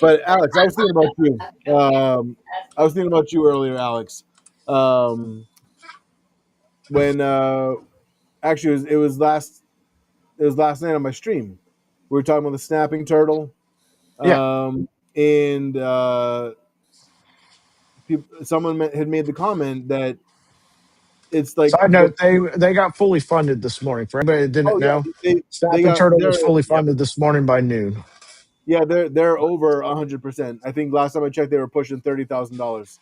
But Alex, I was thinking about you. I was thinking about you earlier, Alex. When actually it was last night on my stream. We were talking about the snapping turtle,
Yeah.
and someone had made the comment that it's like
Side note, they got fully funded this morning. For anybody that didn't know,
they
Snapping
got
Turtle was fully funded this morning by noon.
they're over 100%. I think last time I checked, they were pushing $30,000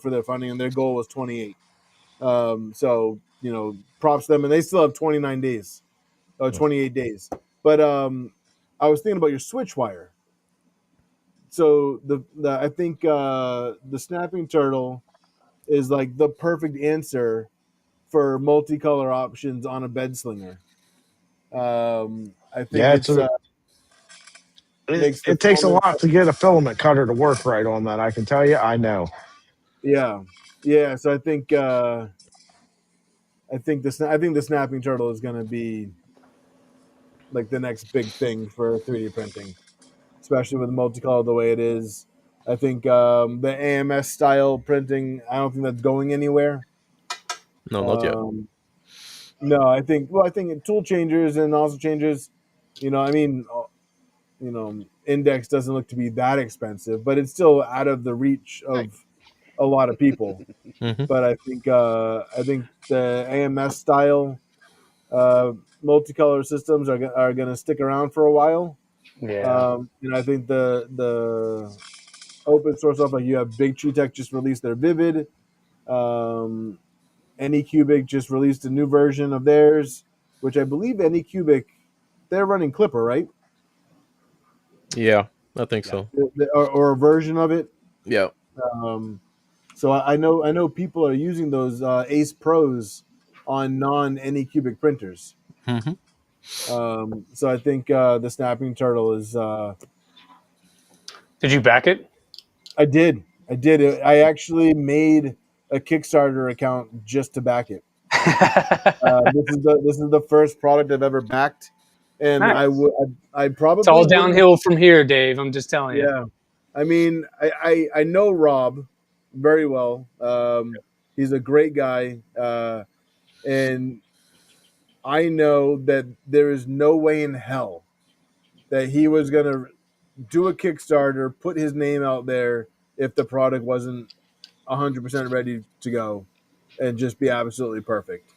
for their funding, and their goal was 28. So props to them, and they still have 29 days, 28 days. But I was thinking about your switch wire. So I think the snapping turtle is like the perfect answer for multicolor options on a bed slinger. I think
Yeah,
makes the
it takes a
filament.
lot to get a filament cutter to work right on that. I can tell you. I know.
Yeah. So I think the snapping turtle is going to be like the next big thing for 3D printing, especially with multicolor the way it is. I think the AMS style printing, I don't think that's going anywhere.
No, not yet.
No, I think tool changers and also changes. Index doesn't look to be that expensive, but it's still out of the reach of a lot of people.
Mm-hmm.
But I think the AMS style multicolor systems are going to stick around for a while.
Yeah.
I think the open source stuff, like you have Big Tree Tech just released their Vivid. Anycubic just released a new version of theirs, which I believe Anycubic, they're running Clipper, right?
Yeah, I think so.
Or a version of it.
Yeah.
So I know people are using those Ace Pros on non Anycubic printers.
Mm-hmm.
So I think the snapping turtle is.
Did you back it?
I did. I actually made a Kickstarter account just to back it. This is the first product I've ever backed, and
Nice.
I probably
It's all
wouldn't-
downhill from here, Dave. I'm just telling you.
Yeah, I mean, I know Rob very well. He's a great guy, and I know that there is no way in hell that he was gonna do a Kickstarter, put his name out there if the product wasn't 100% ready to go and just be absolutely perfect.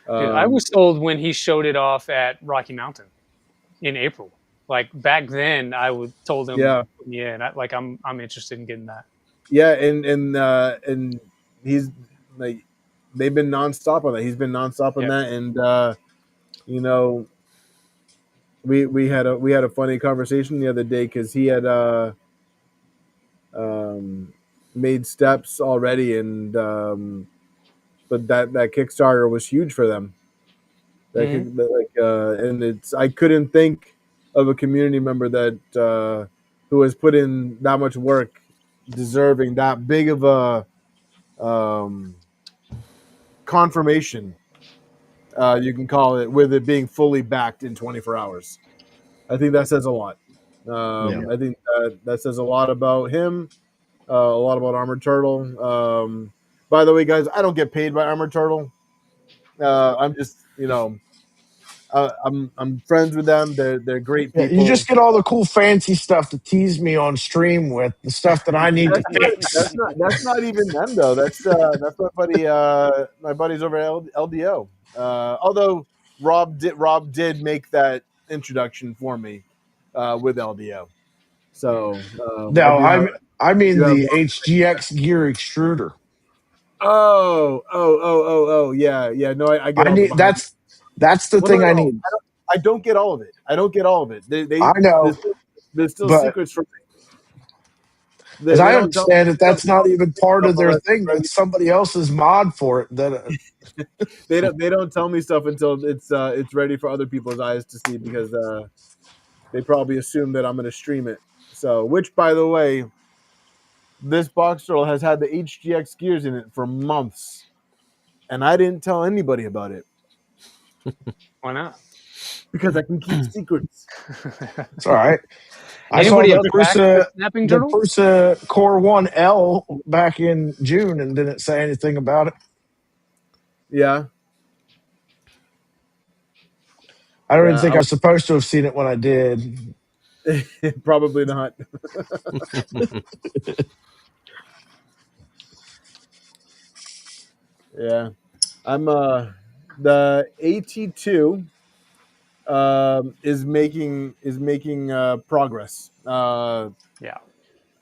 Dude, I was told when he showed it off at Rocky Mountain in April. Like back then, told him,
Yeah.
and I'm interested in getting that.
Yeah, and he's like, they've been nonstop on that. He's been nonstop on that, and we had a funny conversation the other day because he had made steps already, and but that Kickstarter was huge for them. And I couldn't think of a community member that who has put in that much work, deserving that big of a confirmation. You can call it, with it being fully backed in 24 hours. I think that says a lot.
Yeah.
I think that says a lot about him, a lot about Armored Turtle. By the way, guys, I don't get paid by Armored Turtle. I'm just, I'm friends with them. They're great
Yeah, you
people.
just get all the cool fancy stuff to tease me on stream with, the stuff that I need to fix.
That's not even them though. That's my buddies over at LDO. Although Rob did make that introduction for me with LDO. So
No, I
I do
mean
have
the
Rob.
HGX gear extruder.
Yeah. No, I get
I
all the
need
behind.
that's the
Well, no,
thing I
no,
need.
I don't get all of it. I don't get all of it.
I know,
There's still
but
secrets for me.
as
They
I
don't tell me.
understand it, that's not even part of
Until
their
it's
thing.
ready.
That's somebody else's mod for it. That
They don't tell me stuff until it's ready for other people's eyes to see, because they probably assume that I'm going to stream it. So, which, by the way, this box turtle has had the HGX gears in it for months, and I didn't tell anybody about it
Why not?
because I can keep secrets.
it's all right. I saw
Anybody else back the snapping
The
turtle?
Prusa Core 1L back in June and didn't say anything about it.
Yeah,
I don't even
yeah,
think I was supposed to have seen it when I did.
probably not. Yeah, I'm the AT2 is making progress.
Yeah.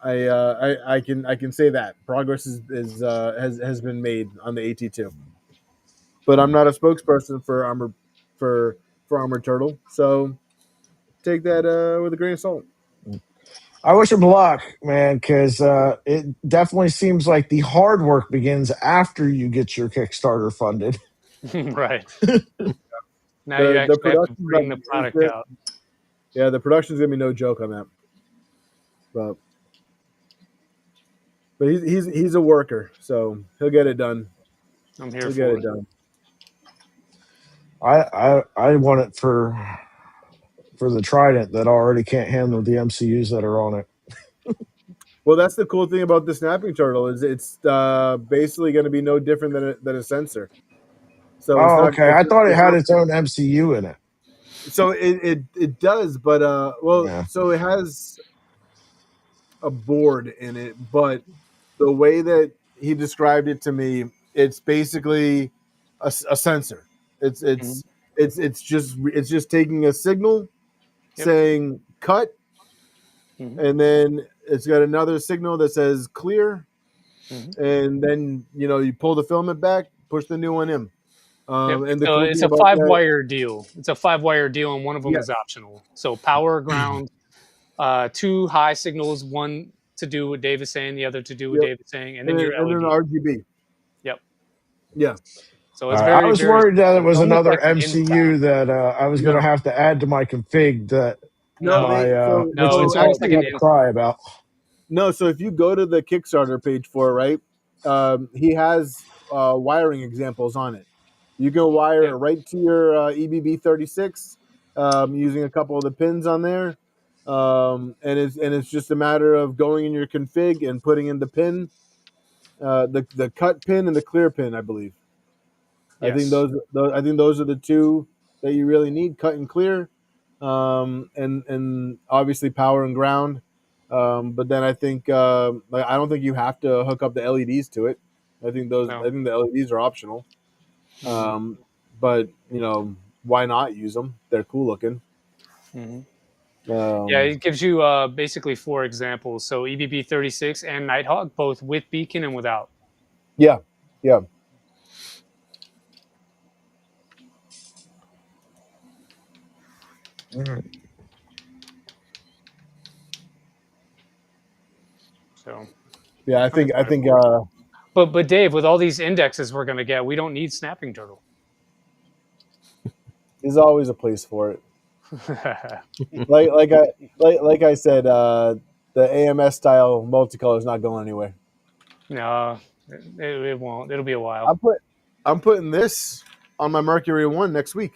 I can say that progress has been made on the AT2, but I'm not a spokesperson for Armored Turtle, so take that with a grain of salt.
I wish him luck, man, because it definitely seems like the hard work begins after you get your Kickstarter funded.
Right. Now you
The
actually have to
production
bring the product out.
yeah, the production's gonna be no joke on that, but he's a worker, so he'll get it done.
I'm here
He'll get
for
it
it.
done.
I want it for the Trident that already can't handle the MCUs that are on it.
Well, that's the cool thing about the snapping turtle, is it's basically going to be no different than a sensor. So it's
Oh,
not.
okay. I thought it had its own MCU in it.
So it does, but
Yeah.
so it has a board in it, but the way that he described it to me, it's basically a sensor. It's
Mhm.
it's it's just taking a signal
Yep.
saying cut,
Mhm.
and then it's got another signal that says clear,
Mhm.
and then you pull the filament back, push the new one in.
Yep.
And the
So
cool
it's
thing
a
about
five
that,
wire deal. It's a 5 wire deal, and one of them
yeah,
is optional. So power, ground, two high signals, one to do what Dave is saying, the other to do what
yep,
Dave is saying, and then your
and then
LED.
RGB,
Yep.
yeah.
So
All
it's
right. I
very,
was
very
worried that it
simple. It's
was
almost
another
like an in-stock.
MCU that I was going to
No,
have to add to my config that
no,
No,
they
which
no,
will
it's
cause
almost
actually
like
me
an
to
in.
cry about.
no. So if you go to the Kickstarter page for it, right, he has wiring examples on it. You can wire
Yep.
it right to your EBB36 using a couple of the pins on there, and it's just a matter of going in your config and putting in the pin, the cut pin and the clear pin, I believe.
Yes.
I think those are the two that you really need: cut and clear, and obviously power and ground. But then I think like I don't think you have to hook up the LEDs to it.
No.
I think the LEDs are optional.
Mhm.
But why not use them? They're cool looking.
Mhm. Yeah,
Um,
it gives you basically 4 examples. So EBB 36 and Nighthawk, both with beacon and without.
yeah, yeah.
So
Yeah, I think
But Dave, with all these indexes we're gonna get, we don't need snapping turtle.
there's always a place for it. Like I said, the AMS style multicolor is not going anywhere.
No, it won't. It'll be a while.
I'm putting this on my Mercury 1 next week.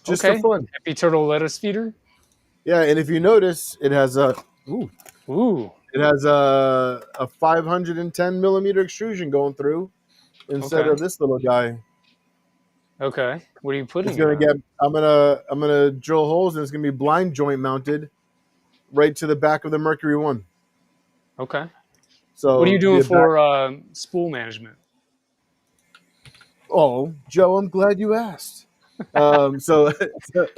Just
Okay.
for fun.
Happy turtle lettuce feeder.
Yeah, and if you notice, it has a
It
has a 510 millimeter extrusion going through instead of this little guy.
Okay. What are you putting?
It's gonna get. I'm gonna drill holes, and it's gonna be blind joint mounted right to the back of the Mercury 1.
Okay.
So
what are you doing for spool management?
Oh, Joe, I'm glad you asked. So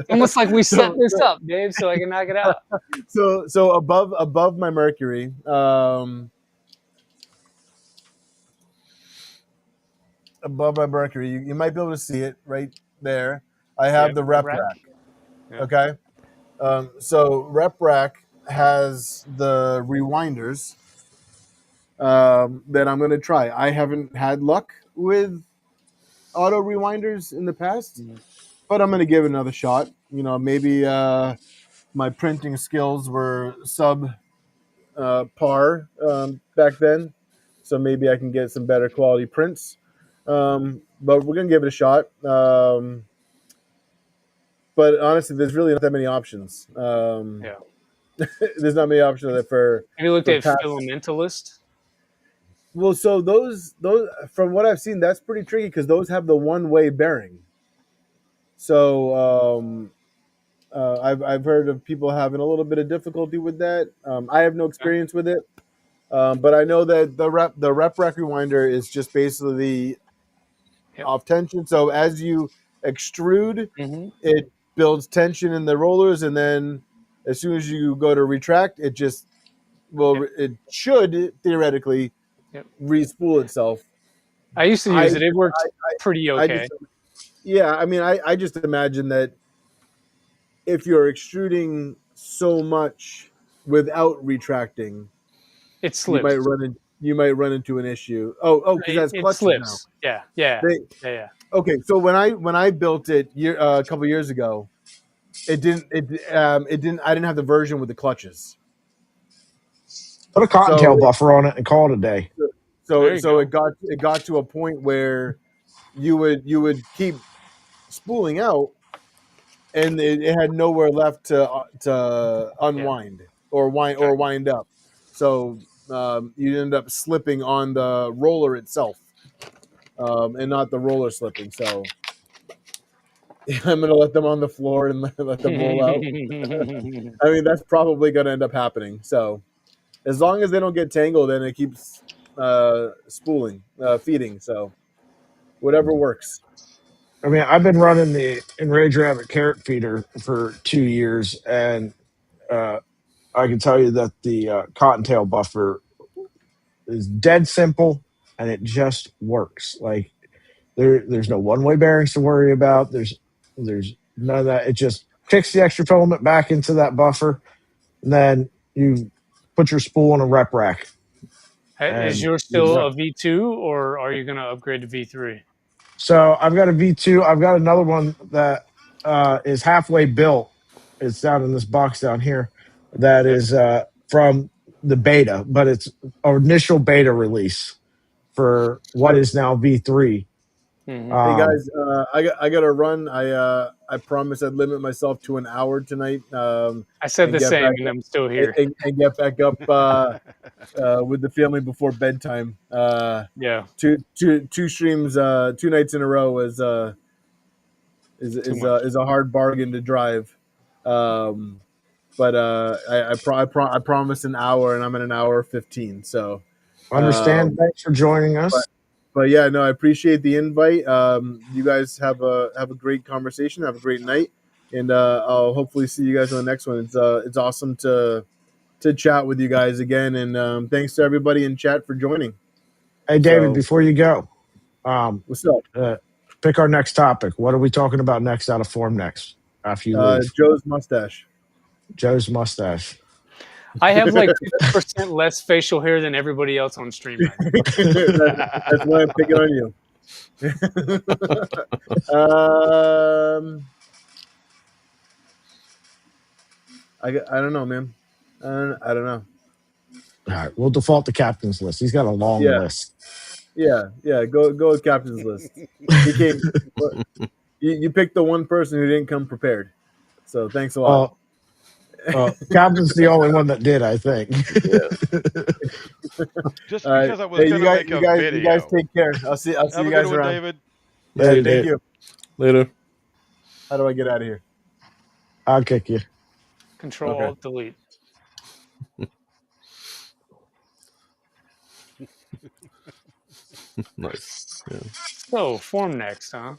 almost like we set this up, Dave, so I can knock it out.
So above my Mercury, you might be able to see it right there. I have the rep rack.
Yeah.
Okay. So rep rack has the rewinders that I'm going to try. I haven't had luck with auto rewinders in the past, but I'm going to give it another shot. You know, maybe my printing skills were sub par back then, so maybe I can get some better quality prints. But we're going to give it a shot. But honestly, there's really not that many options. There's not many options for.
Have you looked at Filamentalist?
Well, so those from what I've seen, that's pretty tricky because those have the one-way bearing. So I've heard of people having a little bit of difficulty with that. I have no experience with it, but I know that the rep rack rewinder is just basically off tension. So as you extrude, it builds tension in the rollers, and then as soon as you go to retract, it just it should theoretically re-spool itself.
I used to use it. It worked pretty okay.
I just imagine that if you're extruding so much without retracting,
it slips.
You might run into an issue. Oh, because that's clutches
slips.
now.
Yeah.
Okay, so when I built it a couple years ago, it didn't. I didn't have the version with the clutches.
Put a cottontail buffer on it and call it a day.
So it got to a point where you would keep spooling out, and it had nowhere left to unwind or wind up. So you end up slipping on the roller itself, and not the roller slipping. So I'm going to let them on the floor and let them roll out. I mean, that's probably going to end up happening. So as long as they don't get tangled, then it keeps spooling, feeding. So whatever works.
I mean, I've been running the Enrage Rabbit carrot feeder for 2 years, and I can tell you that the cottontail buffer is dead simple, and it just works. Like there's no one-way bearings to worry about. There's none of that. It just kicks the extra filament back into that buffer, and then you put your spool in a rep rack.
Is yours still a V2, or are you going to upgrade to V3?
So I've got a V2. I've got another one that is halfway built. It's down in this box down here. That is from the beta, but it's our initial beta release for what is now V3.
Hey guys, I got to run. I promise I'd limit myself to an hour tonight.
I said the same, and I'm still here.
And get back up with the family before bedtime. Two streams, 2 nights in a row is a hard bargain to drive. But I promise an hour, and I'm at an hour 15. So
understand. Thanks for joining us.
But yeah, no, I appreciate the invite. You guys have a great conversation. Have a great night, and I'll hopefully see you guys on the next one. It's awesome to chat with you guys again, and thanks to everybody in chat for joining.
Hey, David, before you go,
what's up?
Pick our next topic. What are we talking about next out of form next after you leave?
Joe's mustache.
Joe's mustache.
I have like 50% less facial hair than everybody else on stream right now.
That's why I'm picking on you. I don't know, man. I don't know.
All right, we'll default to captain's list. He's got a long
Yeah.
list.
Yeah. Go with captain's list. He came. You picked the one person who didn't come prepared. So thanks a lot.
Captain's the only one that did, I think.
Just because I was going to make a video.
You guys take care. I'll see
Have
you
a
guys
good one,
around.
David.
Later,
Thank
Dave.
you.
Later.
How do I get out of here?
I'll kick you.
Control Alt Delete.
Nice. Yeah.
So form next, huh?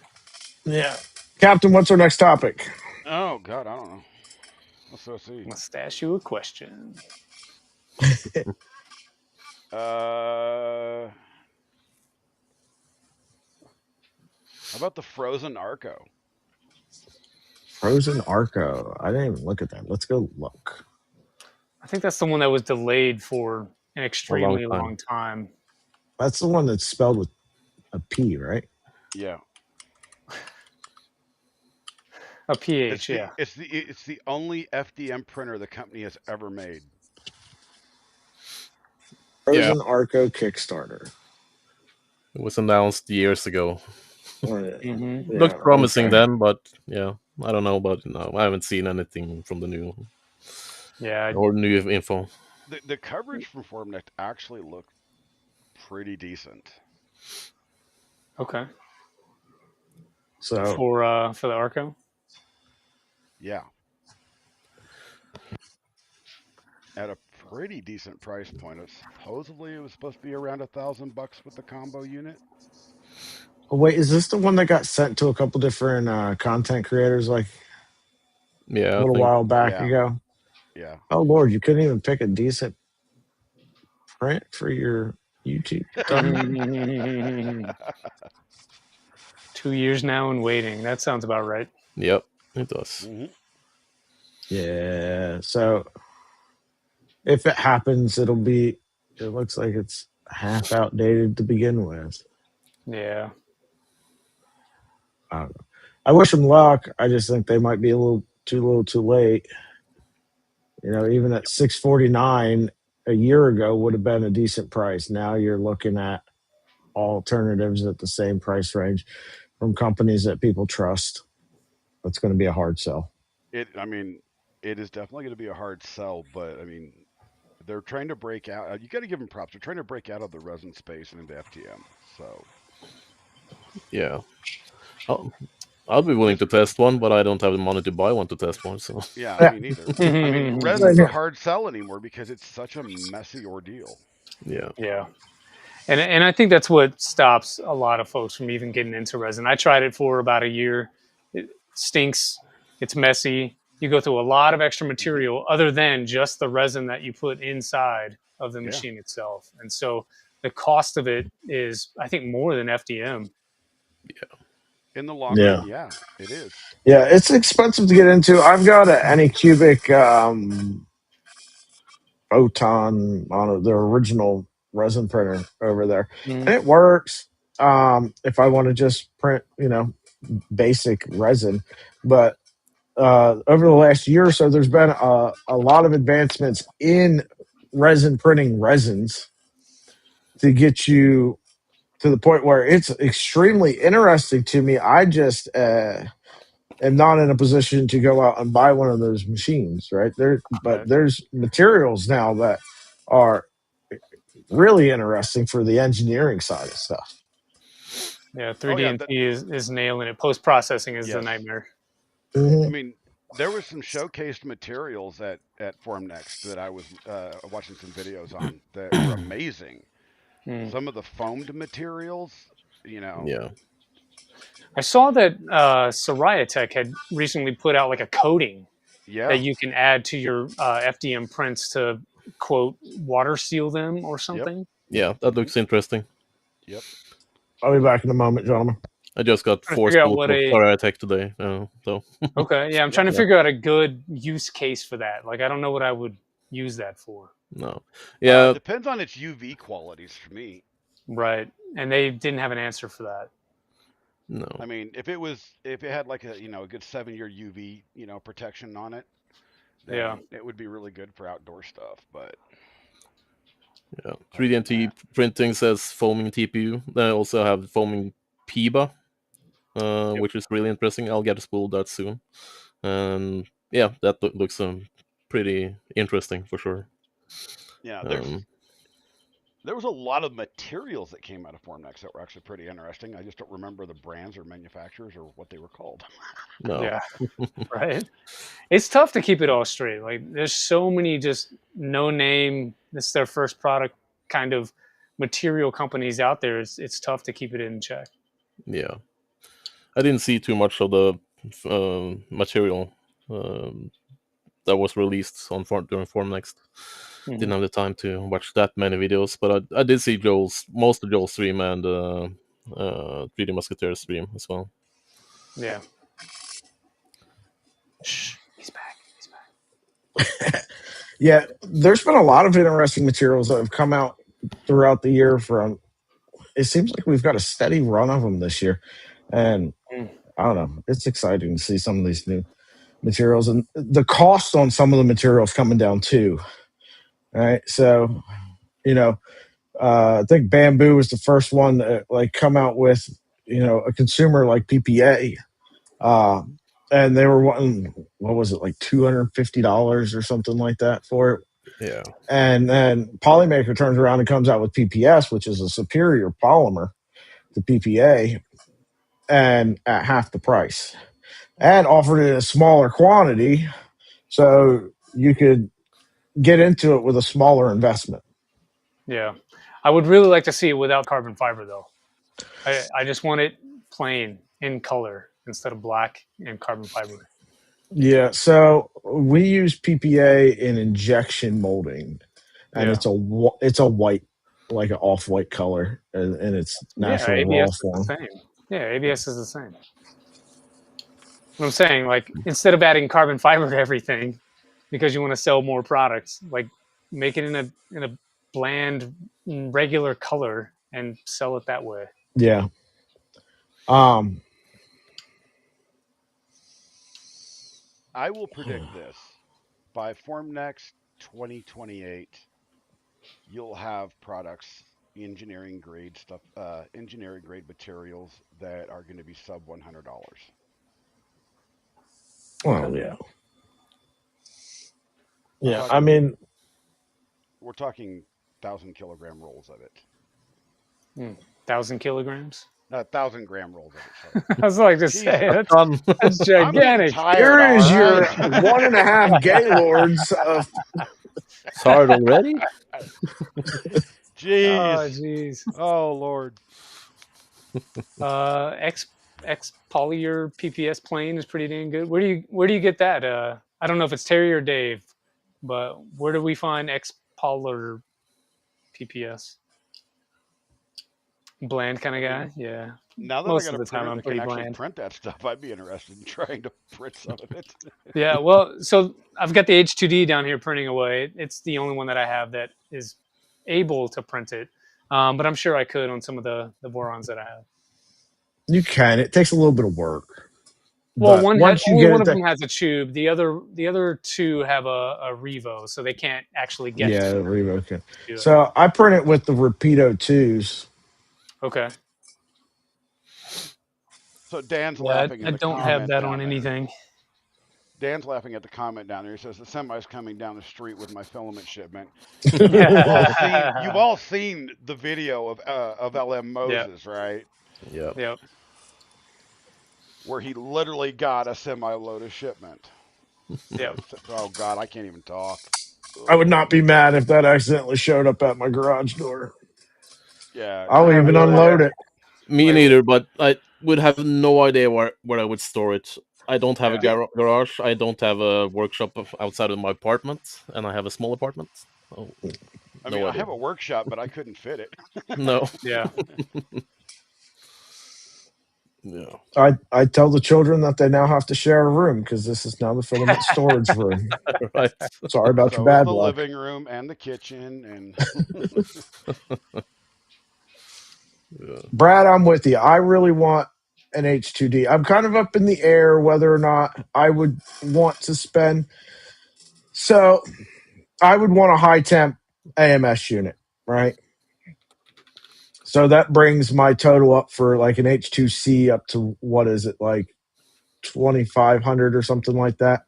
Yeah. Captain, what's our next topic?
Oh God, I don't know. Let's see.
Let's ask you a question.
How about the frozen Arco?
Frozen Arco. I didn't even look at that. Let's go look.
I think that's the one that was delayed for an extremely
long
long time.
That's the one that's spelled with a P, right?
Yeah.
A PH, yeah.
It's the only FDM printer the company has ever made.
Frozen Arco Kickstarter.
It was announced years ago.
Mm-hmm.
Yeah,
Looked promising
okay.
then, but yeah, I don't know about it now. I haven't seen anything from the new.
Yeah.
Or new info.
The coverage from FormNet actually looked pretty decent.
Okay.
So
for the Arco?
Yeah. At a pretty decent price point. Supposedly it was supposed to be around $1,000 with the combo unit.
oh, wait, is this the one that got sent to a couple different content creators like
Yeah,
a little while back ago?
Yeah.
Oh Lord, you couldn't even pick a decent print for your YouTube thumbnail?
2 years now and waiting. That sounds about right.
Yep, it does.
Mm-hmm.
Yeah. So if it happens, it looks like it's half outdated to begin with.
Yeah.
I don't know. I wish them luck. I just think they might be a little too late. You know, even at $649 a year ago would have been a decent price. Now you're looking at alternatives at the same price range from companies that people trust. That's going to be a hard sell.
It is definitely going to be a hard sell, but I mean, they're trying to break out. You got to give them props. They're trying to break out of the resin space and into FTM. So
yeah, I'll be willing to test one, but I don't have the money to buy one to test one. So
yeah, me neither. I mean, resin's a hard sell anymore because it's such a messy ordeal.
Yeah. And I think that's what stops a lot of folks from even getting into resin. I tried it for about a year. It stinks. It's messy. You go through a lot of extra material other than just the resin that you put inside of the machine itself. And so the cost of it is, I think, more than FDM.
Yeah.
In the long run, yeah, it is.
Yeah, it's expensive to get into. I've got an Anycubic Photon on the original resin printer over there, and it works if I want to just print, basic resin. But over the last year or so, there's been a lot of advancements in resin printing resins to get you to the point where it's extremely interesting to me. I just am not in a position to go out and buy one of those machines, right? But there's materials now that are really interesting for the engineering side of stuff.
Yeah, 3D&T is nailing it. Post-processing is the nightmare.
Mm-hmm.
I mean, there was some showcased materials at FormNext that I was watching some videos on that were amazing. Some of the foamed materials,
Yeah.
I saw that Soraya Tech had recently put out like a coating that you can add to your FDM prints to, quote, water seal them or something.
Yep. Yeah, that looks interesting.
Yep.
I'll be back in a moment, gentlemen.
I just got 4 spools of Soraya Tech today. So
Okay, yeah, I'm trying to figure out a good use case for that. Like, I don't know what I would use that for.
No. Yeah.
Depends on its UV qualities for me.
Right. And they didn't have an answer for that.
No.
I mean, if it had like a a good 7-year UV protection on it, then it would be really good for outdoor stuff. But
yeah, 3D&T printing says foaming TPU. They also have foaming PIBA, which is really interesting. I'll get a spool of that soon. And yeah, that looks pretty interesting for sure.
yeah, there was a lot of materials that came out of Formnext that were actually pretty interesting. I just don't remember the brands or manufacturers or what they were called.
No.
Yeah. Right. It's tough to keep it all straight. Like there's so many just no name, this is their first product kind of material companies out there. It's tough to keep it in check.
Yeah. I didn't see too much of the material that was released during Formnext. Didn't have the time to watch that many videos, but I did see most of Joel's stream and 3D Musketeer's stream as well.
Yeah. Shh, he's back.
Yeah, there's been a lot of interesting materials that have come out throughout the year. It seems like we've got a steady run of them this year, and I don't know. It's exciting to see some of these new materials and the cost on some of the materials coming down too. All right, so I think Bamboo was the first one to come out with a consumer like PPA, and they were wanting, what was it, like $250 or something like that for it.
Yeah.
And then Polymaker turns around and comes out with PPS, which is a superior polymer to PPA, and at half the price, and offered it in a smaller quantity, so you could get into it with a smaller investment.
Yeah. I would really like to see it without carbon fiber, though. I just want it plain in color instead of black and carbon fiber.
Yeah, so we use PPA in injection molding, and it's a white, like an off-white color, and it's natural raw
ABS
form.
is the same. Yeah, ABS is the same. What I'm saying, like, instead of adding carbon fiber to everything because you want to sell more products, like, make it in a bland, regular color and sell it that way.
Yeah.
I will predict this. By Formnext 2028, you'll have products, engineering grade stuff, engineering grade materials that are going to be sub $100.
Well, yeah. Yeah,
talking,
I mean,
we're talking 1,000-kilogram rolls of it.
1,000 kilograms?
1,000-gram rolls of it. Sorry.
I was like to say, that's gigantic.
Here is your 1.5 Gaylords of.
Sorry already?
Jeez.
Oh, jeez.
Oh, Lord.
X Polyur PPS plane is pretty dang good. Where do you get that? I don't know if it's Terry or Dave, but where do we find X Polyur PPS? Bland kind of guy, yeah.
Now that
Most
I got
of
a
the time,
printer
I'm
that
pretty
can actually
bland.
print that stuff, I'd be interested in trying to print some of it.
Yeah, well, so I've got the H2D down here printing away. It's the only one that I have that is able to print it, but I'm sure I could on some of the Vorons that I have.
You can. It takes a little bit of work.
Well,
But
only one of
it,
them has a tube. The other two have a Revo, so they can't actually get.
Yeah,
to
the Revo can.
do it.
So I print it with the Rapido 2s.
Okay.
So Dan's laughing at
I
the
don't
comment
have that
down
on
there.
anything.
Dan's laughing at the comment down there. He says the semi's coming down the street with my filament shipment.
Yeah.
You've all seen the video of LM Moses, right?
Yep.
Where he literally got a semi-load of shipment.
Yep.
Oh God, I can't even talk.
I would not be mad if that accidentally showed up at my garage door.
Yeah,
I'll even unload it.
Me neither, but I would have no idea where I would store it. I don't have a garage. I don't have a workshop outside of my apartment, and I have a small apartment. Oh,
I mean, I have a workshop, but I couldn't fit it.
No.
Yeah.
Yeah.
I tell the children that they now have to share a room because this is now the filament storage room.
Right.
Sorry about your
So is
bad
the
luck.
living room and the kitchen and
Yeah.
Brad, I'm with you. I really want an H2D. I'm kind of up in the air whether or not I would want to spend. So I would want a high temp AMS unit, right? So that brings my total up for like an H2C up to what is it, like 2,500 or something like that.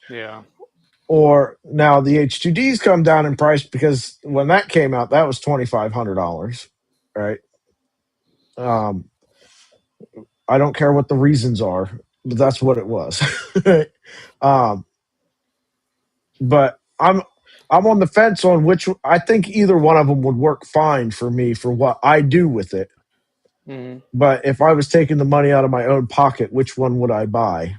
Yeah.
Or now the H2Ds come down in price because when that came out, that was $2,500, right? I don't care what the reasons are, but that's what it was. um, but I'm on the fence on which I think either one of them would work fine for me for what I do with it.
Mm-hmm.
But if I was taking the money out of my own pocket, which one would I buy?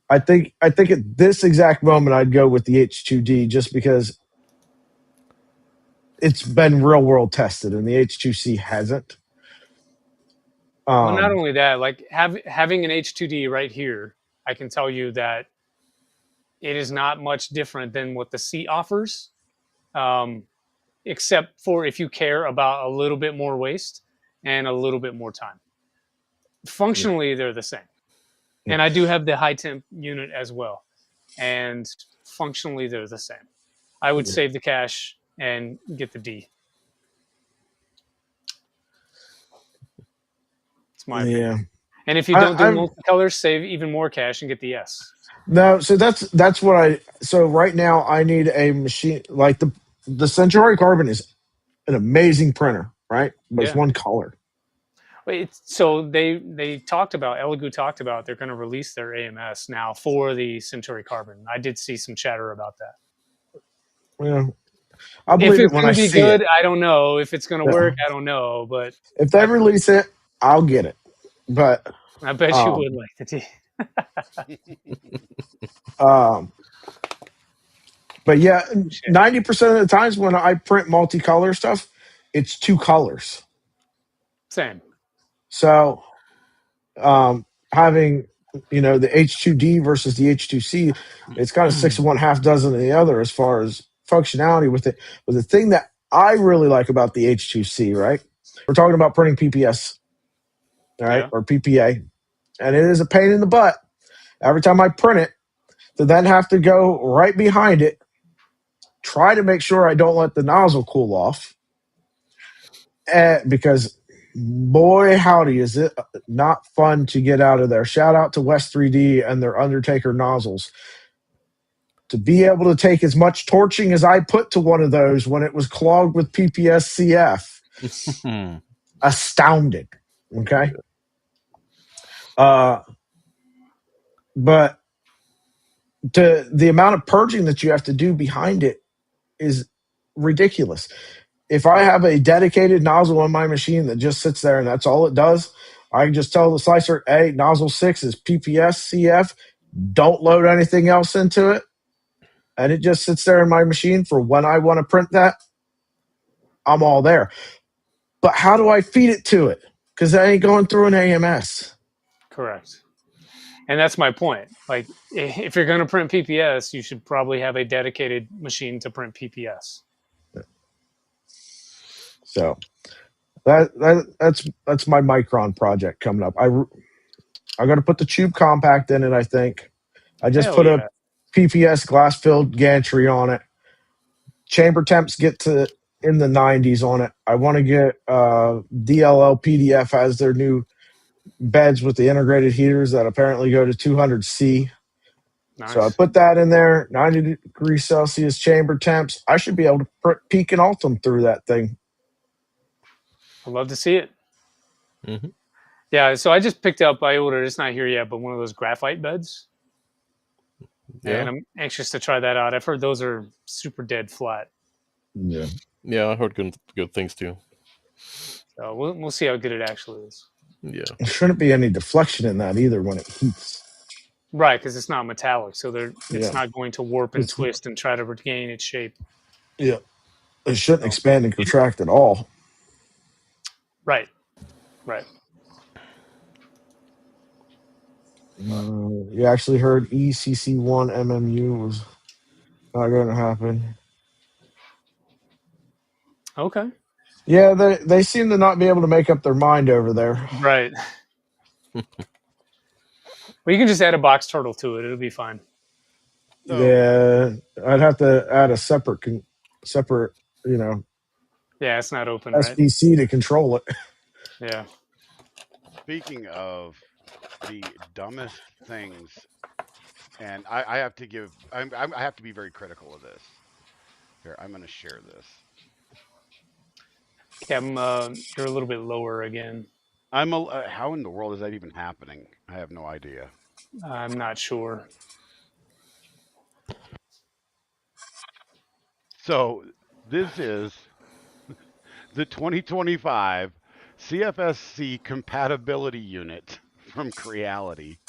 I think at this exact moment I'd go with the H2D just because it's been real world tested and the H2C hasn't.
Well, not only that, like having an H2D right here, I can tell you that it is not much different than what the C offers, um, except for if you care about a little bit more waste and a little bit more time. Functionally, they're the same. And I do have the high temp unit as well. And functionally, they're the same. I would save the cash and get the D. It's my opinion.
Yeah.
And if you don't do
I'm
multicolors, save even more cash and get the S.
no, so that's what so right now I need a machine like the Centauri Carbon is an amazing printer, right? But it's
Yeah.
one color.
So they talked about Elegoo talked about they're going to release their AMS now for the Centauri Carbon. I did see some chatter about that.
Yeah. I'll
If
believe it
it's
when
going
I
to be
see
good,
it.
I don't know. If it's going to
Yeah.
work, I don't know. But
If they release it, I'll get it. But
I bet you would like the T.
But yeah, 90% of the times when I print multicolor stuff, it's two colors.
Same.
So having the H2D versus the H2C, it's kind of six of one, half dozen of the other as far as functionality with it. But the thing that I really like about the H2C, right? We're talking about printing PPS, right,
Yeah.
or PPA, and it is a pain in the butt every time I print it to then have to go right behind it, try to make sure I don't let the nozzle cool off, because boy howdy is it not fun to get out of there. Shout out to West3D and their Undertaker nozzles. To be able to take as much torching as I put to one of those when it was clogged with PPS CF, astounded. Okay. But the amount of purging that you have to do behind it is ridiculous. If I have a dedicated nozzle on my machine that just sits there and that's all it does, I can just tell the slicer, hey, nozzle 6 is PPS CF. Don't load anything else into it. And it just sits there in my machine for when I want to print that. I'm all there. But how do I feed it to it? Because I ain't going through an AMS.
Correct. And that's my point. Like, if you're going to print PPS, you should probably have a dedicated machine to print PPS.
So that's my Micron project coming up. I'm going to put the tube compact in it, I think. I just
Hell
put a
yeah.
PPS glass filled gantry on it. Chamber temps get to in the 90s on it. I want to get DLL PDF has their new beds with the integrated heaters that apparently go to 200C.
Nice.
So I put that in there, 90 degrees Celsius chamber temps. I should be able to peak and Altum through that thing.
I'd love to see it.
Mm-hmm.
Yeah, so I just picked up, I ordered, it's not here yet, but one of those graphite beds.
Yeah.
And I'm anxious to try that out. I've heard those are super dead flat.
Yeah.
Yeah, I heard good things too.
So we'll see how good it actually is.
Yeah.
There shouldn't be any deflection in that either when it heats.
Right, because it's not metallic, so it's
Yeah.
not going to warp and
It's-
twist and try to regain its shape.
Yeah. It shouldn't expand and contract at all.
Right. Right.
You actually heard ECC1 MMU was not going to happen.
Okay.
Yeah, they seem to not be able to make up their mind over there.
Right. Well, you can just add a box turtle to it. It'll be fine.
So
Yeah, I'd have to add a separate,
Yeah, it's not open, right?
SPC to control it.
Yeah.
speaking of the dumbest things, and I have to give, I have to be very critical of this. Here, I'm going to share this.
Okay, you're a little bit lower again.
How in the world is that even happening? I have no idea.
I'm not sure.
So this is the 2025 CFSC compatibility unit from Creality.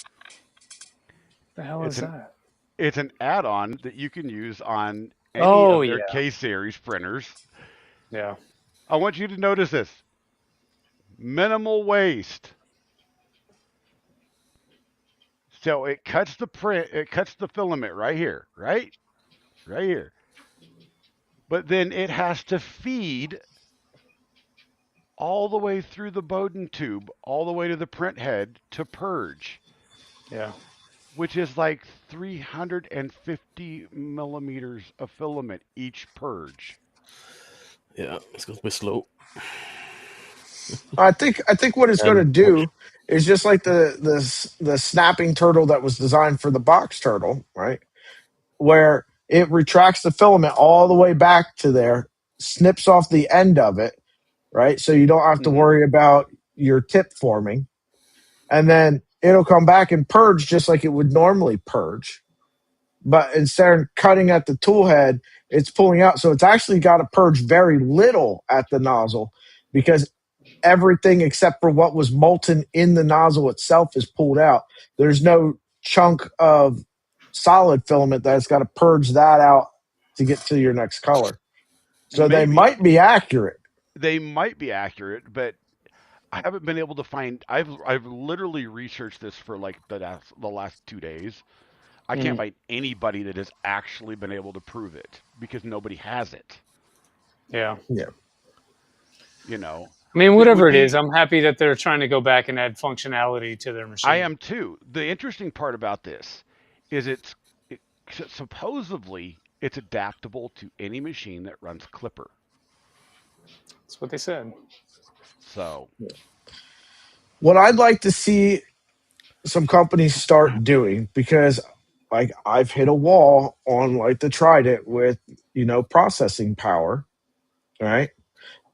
The hell
It's
is
an
that?
it's an add-on that you can use on any
Oh
of their
yeah.
K series printers.
Yeah.
I want you to notice this. Minimal waste. So it cuts the filament right here, right? Right here. But then it has to feed all the way through the Bowden tube, all the way to the print head to purge,
Yeah.
which is like 350 millimeters of filament each purge.
Yeah, it's going to be slow.
I think what it's going to
And
do is just like the snapping turtle that was designed for the box turtle, right? Where it retracts the filament all the way back to there, snips off the end of it, right? So you don't have to
Mm-hmm.
worry about your tip forming, and then it'll come back and purge just like it would normally purge. But instead of cutting at the tool head, it's pulling out. So it's actually got to purge very little at the nozzle because everything except for what was molten in the nozzle itself is pulled out. There's no chunk of solid filament that's got to purge that out to get to your next color. So they
Maybe
might be accurate.
they might be accurate, but I haven't been able to find. I've literally researched this for like the last 2 days. I can't
Mm.
find anybody that has actually been able to prove it because nobody has it.
Yeah.
Yeah.
You know,
I mean,
it would
whatever it is,
be.
I'm happy that they're trying to go back and add functionality to their
I
machine.
am too. The interesting part about this is it, supposedly it's adaptable to any machine that runs Clipper.
That's what they said.
So
What I'd like to see some companies start doing, because like I've hit a wall on like the Trident with, processing power, right?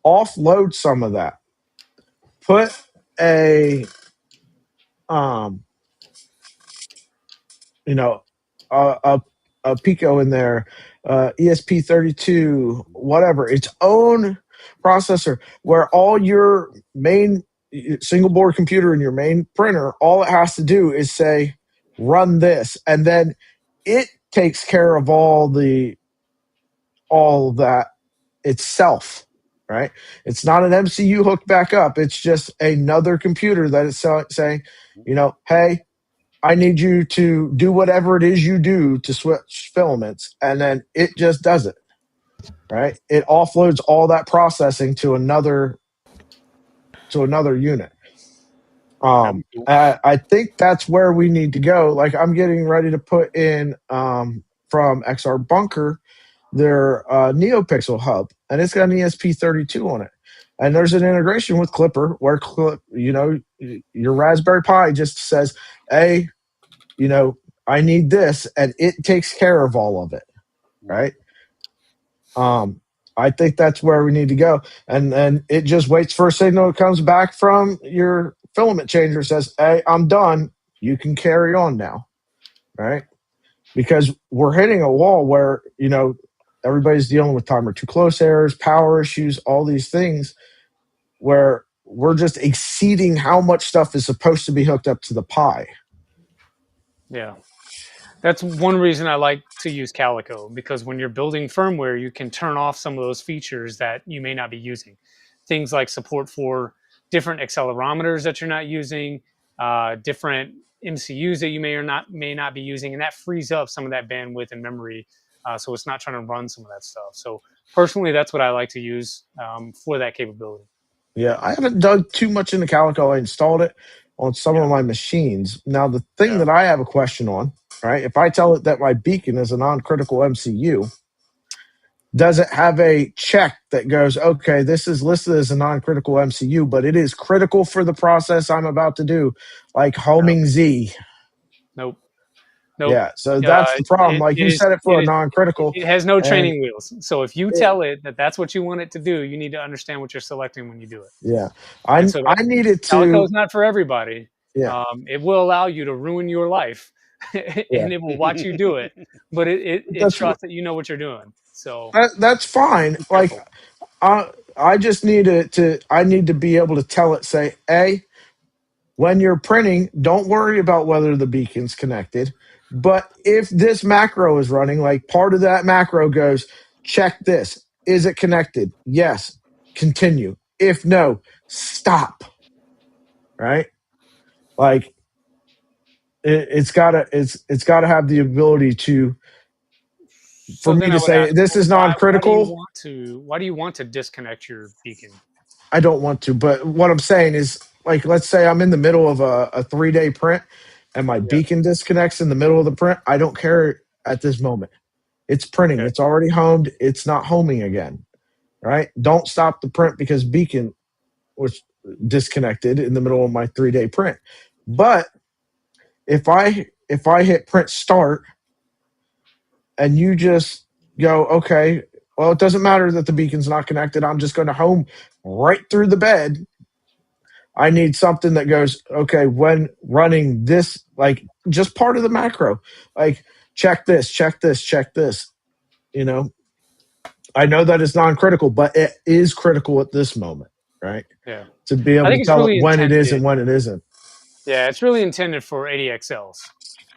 Offload some of that. Put a um you know, a Pico in there, ESP32, whatever, its own processor where all your main single board computer and your main printer, all it has to do is say, run this. And then it takes care of all that itself, right? It's not an MCU hooked back up. It's just another computer that is saying, hey, I need you to do whatever it is you do to switch filaments, and then it just does it. Right? It offloads all that processing to another unit.
I'm
I think that's where we need to go. Like I'm getting ready to put in from XR Bunker their NeoPixel hub, and it's got an ESP32 on it. And there's an integration with Clipper where your Raspberry Pi just says, "Hey, I need this," and it takes care of all of it, right? Um, I think that's where we need to go, and then it just waits for a signal that comes back from your filament changer, says, "Hey, I'm done. You can carry on now," right? Because we're hitting a wall where everybody's dealing with timer too close errors, power issues, all these things, where we're just exceeding how much stuff is supposed to be hooked up to the Pi.
Yeah. That's one reason I like to use Calico, because when you're building firmware, you can turn off some of those features that you may not be using. Things like support for different accelerometers that you're not using, different MCUs that you may not be using, and that frees up some of that bandwidth and memory, so it's not trying to run some of that stuff. So personally, that's what I like to use for that capability.
Yeah, I haven't dug too much into Calico. I installed it on some of my machines. Now, the thing that I have a question on, right? If I tell it that my beacon is a non-critical MCU, does it have a check that goes, okay, this is listed as a non-critical MCU, but it is critical for the process I'm about to do, like homing Z?
Nope.
Yeah, so that's the problem. Like you set it for a non-critical.
It has no
and-
training wheels. So if you tell it that that's what you want it to do, you need to understand what you're selecting when you do it.
Yeah, I needed to.
Calico is not for everybody.
Yeah.
It will allow you to ruin your life, and it will watch you do it. But it trusts that you know what you're doing. So
that's fine. Like, I just need I need to be able to tell it, say, A, when you're printing, don't worry about whether the beacon's connected. But if this macro is running, like part of that macro goes, check this. Is it connected? Yes. Continue. If no, stop. Right? Like it's gotta have the ability to, for me to say this is non-critical.
Why do you want to disconnect your beacon?
I don't want to, but what I'm saying is, like, let's say I'm in the middle of a 3-day print and my beacon disconnects in the middle of the print. I don't care at this moment. It's printing. Okay. It's already homed. It's not homing again, right? Don't stop the print because beacon was disconnected in the middle of my 3-day print. But if I hit print start and you just go, okay, well, it doesn't matter that the beacon's not connected. I'm just going to home right through the bed. I need something that goes, okay, when running this, like just part of the macro, like check this, check this, check this. You know, I know that it's non-critical, but it is critical at this moment, right?
Yeah.
To be able to tell it when it is and when it isn't.
Yeah, it's really intended for ADXLs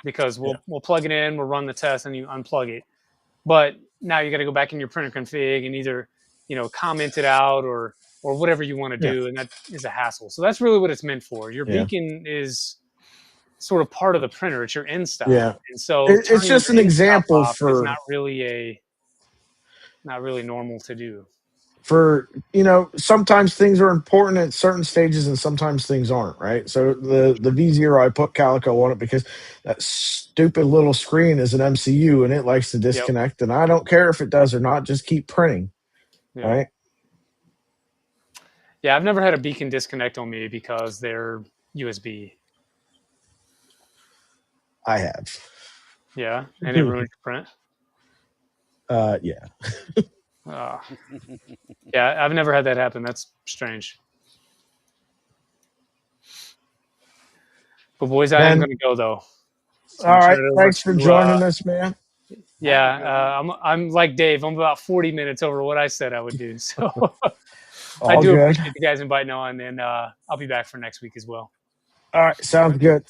because we'll plug it in, we'll run the test, and you unplug it. But now you got to go back in your printer config and either, comment it out or whatever you want to do, and that is a hassle. So that's really what it's meant for. Your beacon is sort of part of the printer; it's your install.
Yeah,
and so
it's just an example for.
It's not really normal to do.
For sometimes things are important at certain stages, and sometimes things aren't. Right. So the V0, I put Calico on it because that stupid little screen is an MCU and it likes to disconnect, and I don't care if it does or not. Just keep printing.
Yeah.
Right.
Yeah, I've never had a beacon disconnect on me because they're USB.
I have.
Yeah, and it ruined your print.
Yeah.
Yeah, I've never had that happen. That's strange. But boys, I am going to go though.
So all right, thanks for joining us, man.
Yeah, I'm like Dave. I'm about 40 minutes over what I said I would do. So I do appreciate you guys inviting on, and I'll be back for next week as well.
All right, sounds good.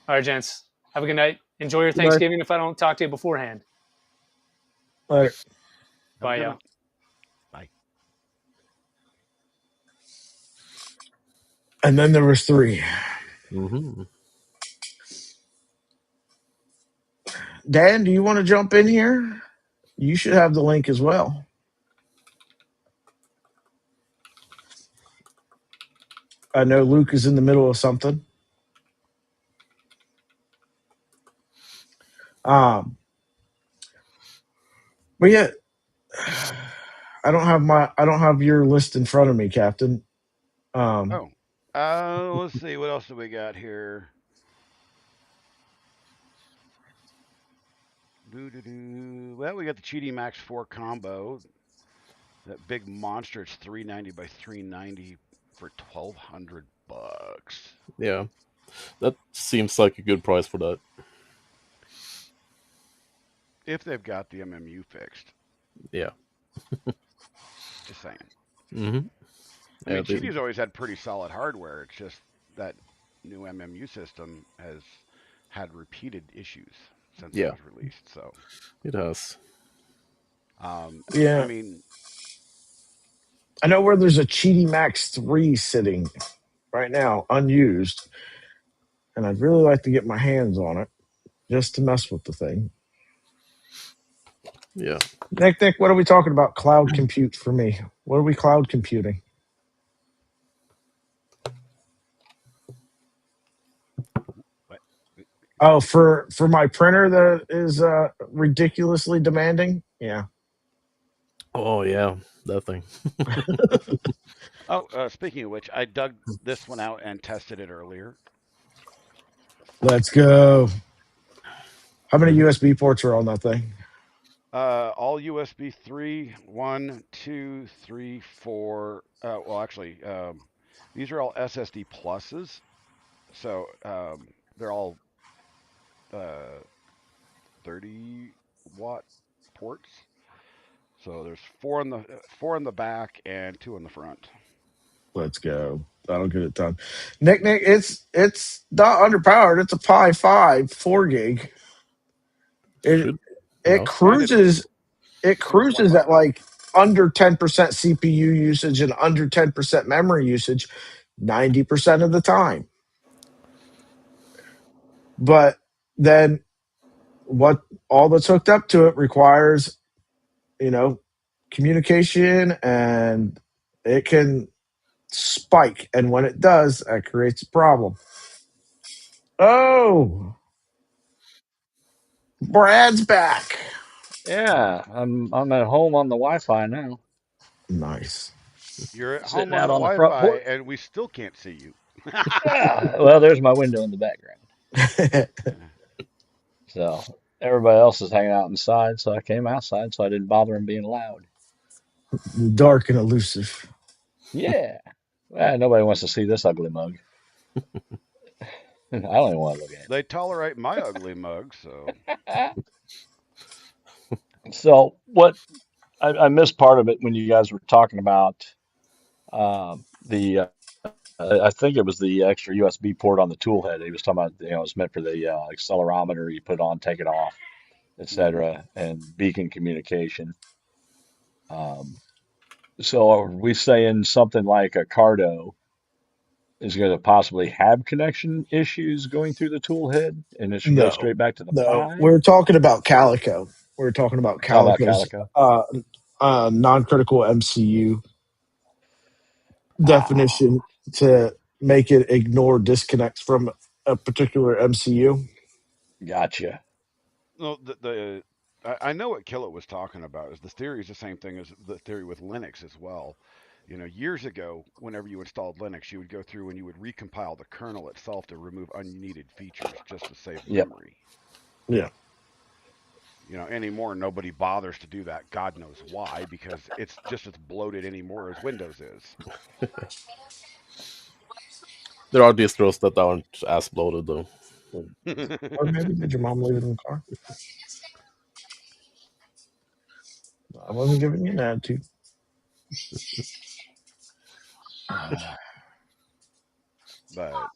All right, gents. Have a good night. Enjoy your Thanksgiving if I don't talk to you beforehand.
Later.
Bye, y'all.
Bye.
And then there was 3.
Mm-hmm.
Dan, do you want to jump in here? You should have the link as well. I know Luke is in the middle of something. But yeah, I don't have your list in front of me, Captain.
Let's see, what else do we got here? Well, we got the Cheaty Max 4 combo. That big monster, it's 390 by 390 for $1,200.
Yeah, that seems like a good price for that.
If they've got the MMU fixed.
Yeah.
Just saying.
Mm-hmm.
I mean, Cheaty's always had pretty solid hardware. It's just that new MMU system has had repeated issues since it was released. So
it has.
Yeah.
I mean,
I know where there's a Cheaty Max 3 sitting right now, unused. and I'd really like to get my hands on it just to mess with the thing.
Yeah.
Nick, what are we talking about? Cloud compute for me. What are we cloud computing? Oh, for my printer that is ridiculously demanding. Yeah.
Oh yeah, that thing.
Oh, speaking of which, I dug this one out and tested it earlier.
Let's go. How many USB ports are on that thing?
All USB 3, 1, 2, 3, 4. Well, actually, these are all SSD pluses, so they're all 30-watt ports. So there's four in the back and two in the front.
Let's go. That'll get it done. Nick, it's not underpowered. It's a Pi 5, 4 gig. It
Should
it
no.
And
cruises it
it's
cruises
Wi-Fi.
at like under 10% CPU usage and under 10% memory usage 90% of the time. But then what all that's hooked up to it requires, communication, and it can spike, and when it does, that creates a problem. Oh, Brad's back.
Yeah, I'm at home on the Wi-Fi now,
Nice.
You're at home
sitting
on
out
the
on the front
Wi-Fi,
porch.
and we still can't see you.
Yeah, well, there's my window in the background. So everybody else is hanging out inside, so I came outside, so I didn't bother them being loud.
Dark and elusive.
Yeah, well, nobody wants to see this ugly mug. I don't even want to look
They tolerate my ugly mug, so
at it. So what I missed part of it when you guys were talking about the I think it was the extra USB port on the tool head. He was talking about, it's meant for the accelerometer. You put it on, take it off,
mhm.
etc., and beacon communication. Um, so are we saying something like a Cardo is going to possibly have connection issues going through the tool head, and it should go
No,
straight back to the
no.
Pi?
We're talking about Calico. We're talking about
We're talking about
Calico's
Calico.
non-critical MCU
Ah,
definition to make it ignore disconnects from a particular MCU.
gotcha.
No, I know what Killett was talking about. Is the theory is the same thing as the theory with Linux as well. Years ago, whenever you installed Linux, you would go through and you would recompile the kernel itself to remove unneeded features just to save
Yep.
memory.
Yeah,
Anymore, nobody bothers to do that. God knows why, because it's just as bloated anymore as Windows is.
There are distros that aren't as bloated though.
or maybe did your mom leave it in the car? I wasn't giving you an attitude.
But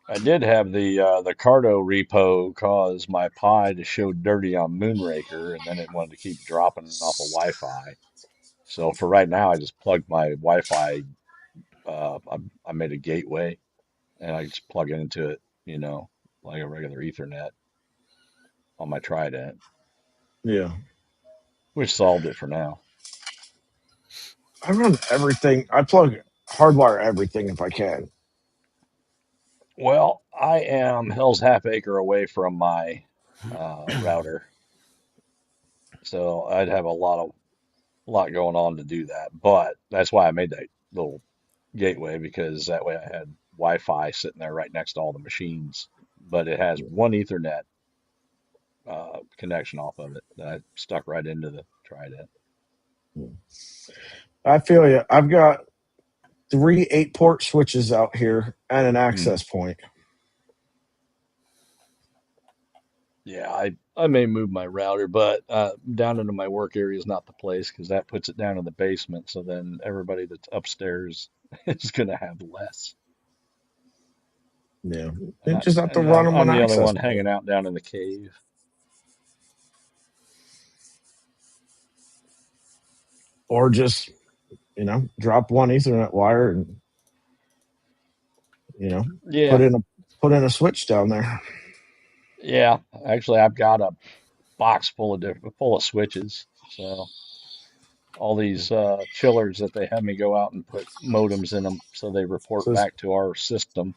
I did have the Cardo repo cause my Pi to show dirty on Moonraker, and then it wanted to keep dropping off of Wi-Fi. So for right now, I just plugged my Wi-Fi. I made a gateway, and I just plug it into it, like a regular Ethernet on my Trident,
Yeah,
which solved it for now.
I run everything. I plug hardwire everything if I can.
Well, I am Hell's Half Acre away from my router, so I'd have a lot going on to do that. But that's why I made that little gateway, because that way I had Wi-Fi sitting there right next to all the machines. But it has one Ethernet connection off of it that I stuck right into the Trident.
I feel you. I've got 3 8-port switches out here and an
Mm.
access point.
Yeah, I may move my router, but down into my work area is not the place, because that puts it down in the basement. So then everybody that's upstairs is going to have less.
Yeah,
And,
you
I,
just have to
and
run
I'm,
them on
I'm the only
access
one
point.
hanging out down in the cave.
Or just, drop one Ethernet wire and You know,
Yeah,
put in a switch down there.
yeah. Actually, I've got a box full of switches. So all these chillers that they have me go out and put modems in them, so they report
So
back to our system.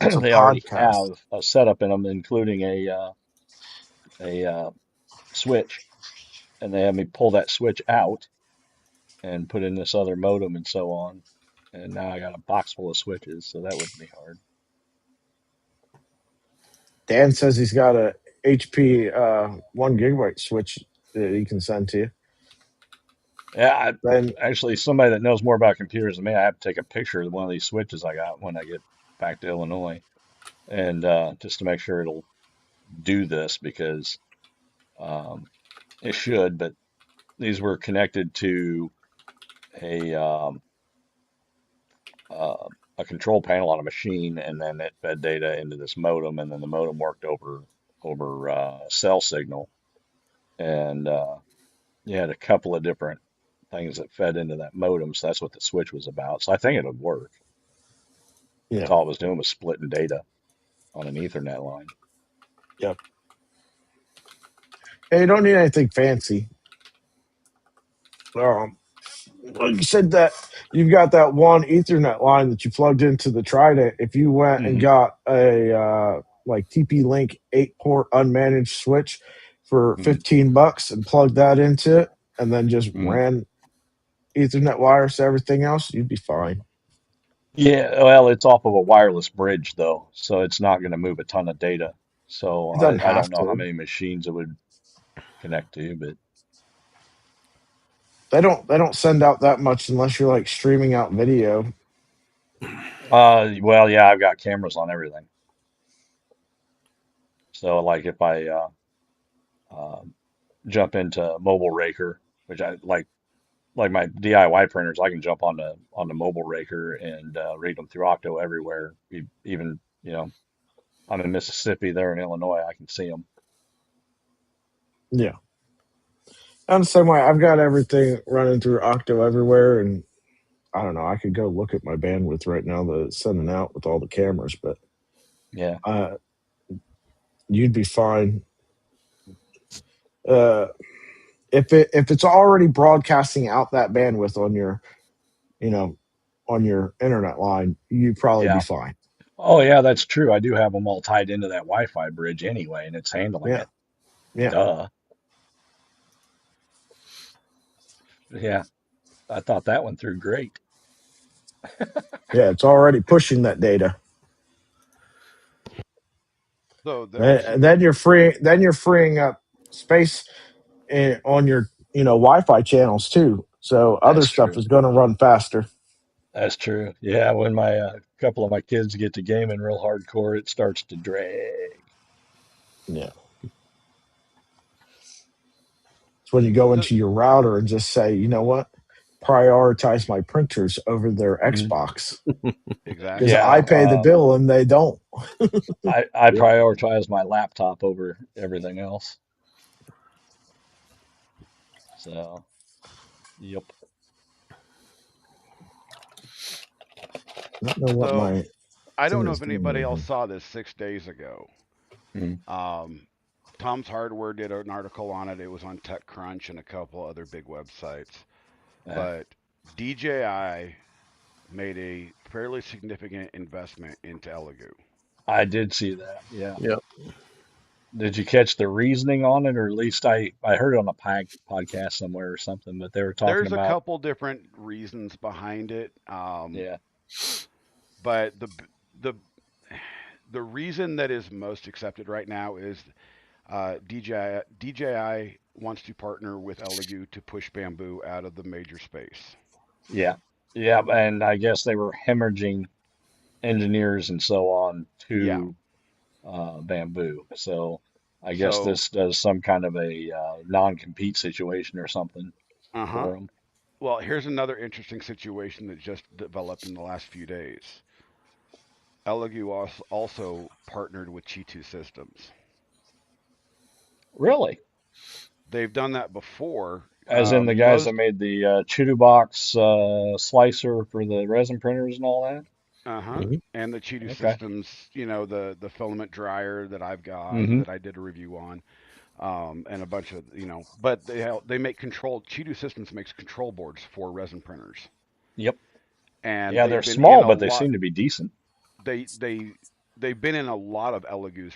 it's a
They already
podcast.
have a setup in them, including a switch, and they have me pull that switch out and put in this other modem and so on. And now I got a box full of switches, so that wouldn't be hard.
Dan says he's got a HP 1 gigabyte switch that he can send to you.
Yeah,
Then
actually, somebody that knows more about computers than me, I have to take a picture of one of these switches I got when I get back to Illinois, and just to make sure it'll do this because um, it should. But these were connected to a um, uh, a control panel on a machine, and then it fed data into this modem, and then the modem worked over cell signal, and you had a couple of different things that fed into that modem, so that's what the switch was about. So I think it would work. That's
yeah,
all it was doing was splitting data on an Ethernet line.
yep. Hey, you don't need anything fancy. Like you said that you've got that one Ethernet line that you plugged into the Trident. If you went and
Hmm.
got a like TP Link 8-port unmanaged switch for
Hmm.
$15 and plugged that into it, and then just
Hmm.
ran Ethernet wires to everything else, you'd be fine.
Yeah, well, it's off of a wireless bridge though, so it's not going to move a ton of data. So
It doesn't
I
have
don't know how
to.
many machines it would connect to, but
They don't send out that much unless you're like streaming out video.
well, yeah, I've got cameras on everything. So like if I uh, jump into Mobile Raker, which I like my DIY printers, I can jump on the Mobile Raker and read them through Octo everywhere. Even I'm in Mississippi, they're in Illinois, I can see them.
Yeah. I'm the same way. I've got everything running through Octo everywhere, and I don't know. I could go look at my bandwidth right now that it's sending out with all the cameras, but
Yeah.
uh, you'd be fine. Uh, if it's already broadcasting out that bandwidth on you know on your internet line, you'd probably be
Yeah.
fine.
Oh yeah, that's true. I do have them all tied into that Wi-Fi bridge anyway, and it's handling
Yeah,
it.
yeah,
Duh. Yeah. I thought that one through great.
yeah. It's already pushing that data.
So there's
And then you're freeing up space on your Wi-Fi channels too. So other
That's
stuff
true.
is going to run faster.
That's true. Yeah, when my couple of my kids get to gaming real hardcore, it starts to drag.
Yeah. It's when you go
the
into your router and just say, you know what, prioritize my printers over their
Mhm.
Xbox because
exactly.
Yeah,
I pay the bill and they don't.
I
Yeah.
prioritize my laptop over everything else. So, yep.
I don't know what
So
my
I don't
thing
know
is
if
doing
anybody
right
else
here.
saw this 6 days ago.
Mhm.
Um, Tom's Hardware did an article on it. It was on TechCrunch and a couple other big websites.
Yeah,
But DJI made a fairly significant investment into Elegoo.
I did see that. Yeah.
Yeah.
Did you catch the reasoning on it, or at least I heard it on a podcast somewhere or something, but they were talking
There's a
about
couple different reasons behind it,
yeah,
but the the reason that is most accepted right now is DJI wants to partner with Elegoo to push bamboo out of the major space.
yeah, yeah, and I guess they were hemorrhaging engineers and so on
Yeah.
to bamboo. So I guess
So,
this does some kind of a non-compete situation or something
uh huh.
for them.
Well, here's another interesting situation that just developed in the last few days. Elegoo also partnered with Chi Systems.
Really?
They've done that before.
As in the guys that
Most
made the Chudu box slicer for the resin printers and all that?
Uh-huh.
Mhm.
And the Cheeto
Okay.
systems, the filament dryer that I've got
Mm-hmm.
that I did a review on, and a bunch of, but they make Cheeto systems makes control boards for resin printers,
Yep.
and
Yeah, they're
they've been in
small,
a
but they
lot.
seem to be decent.
They've been in a lot of Elegoo's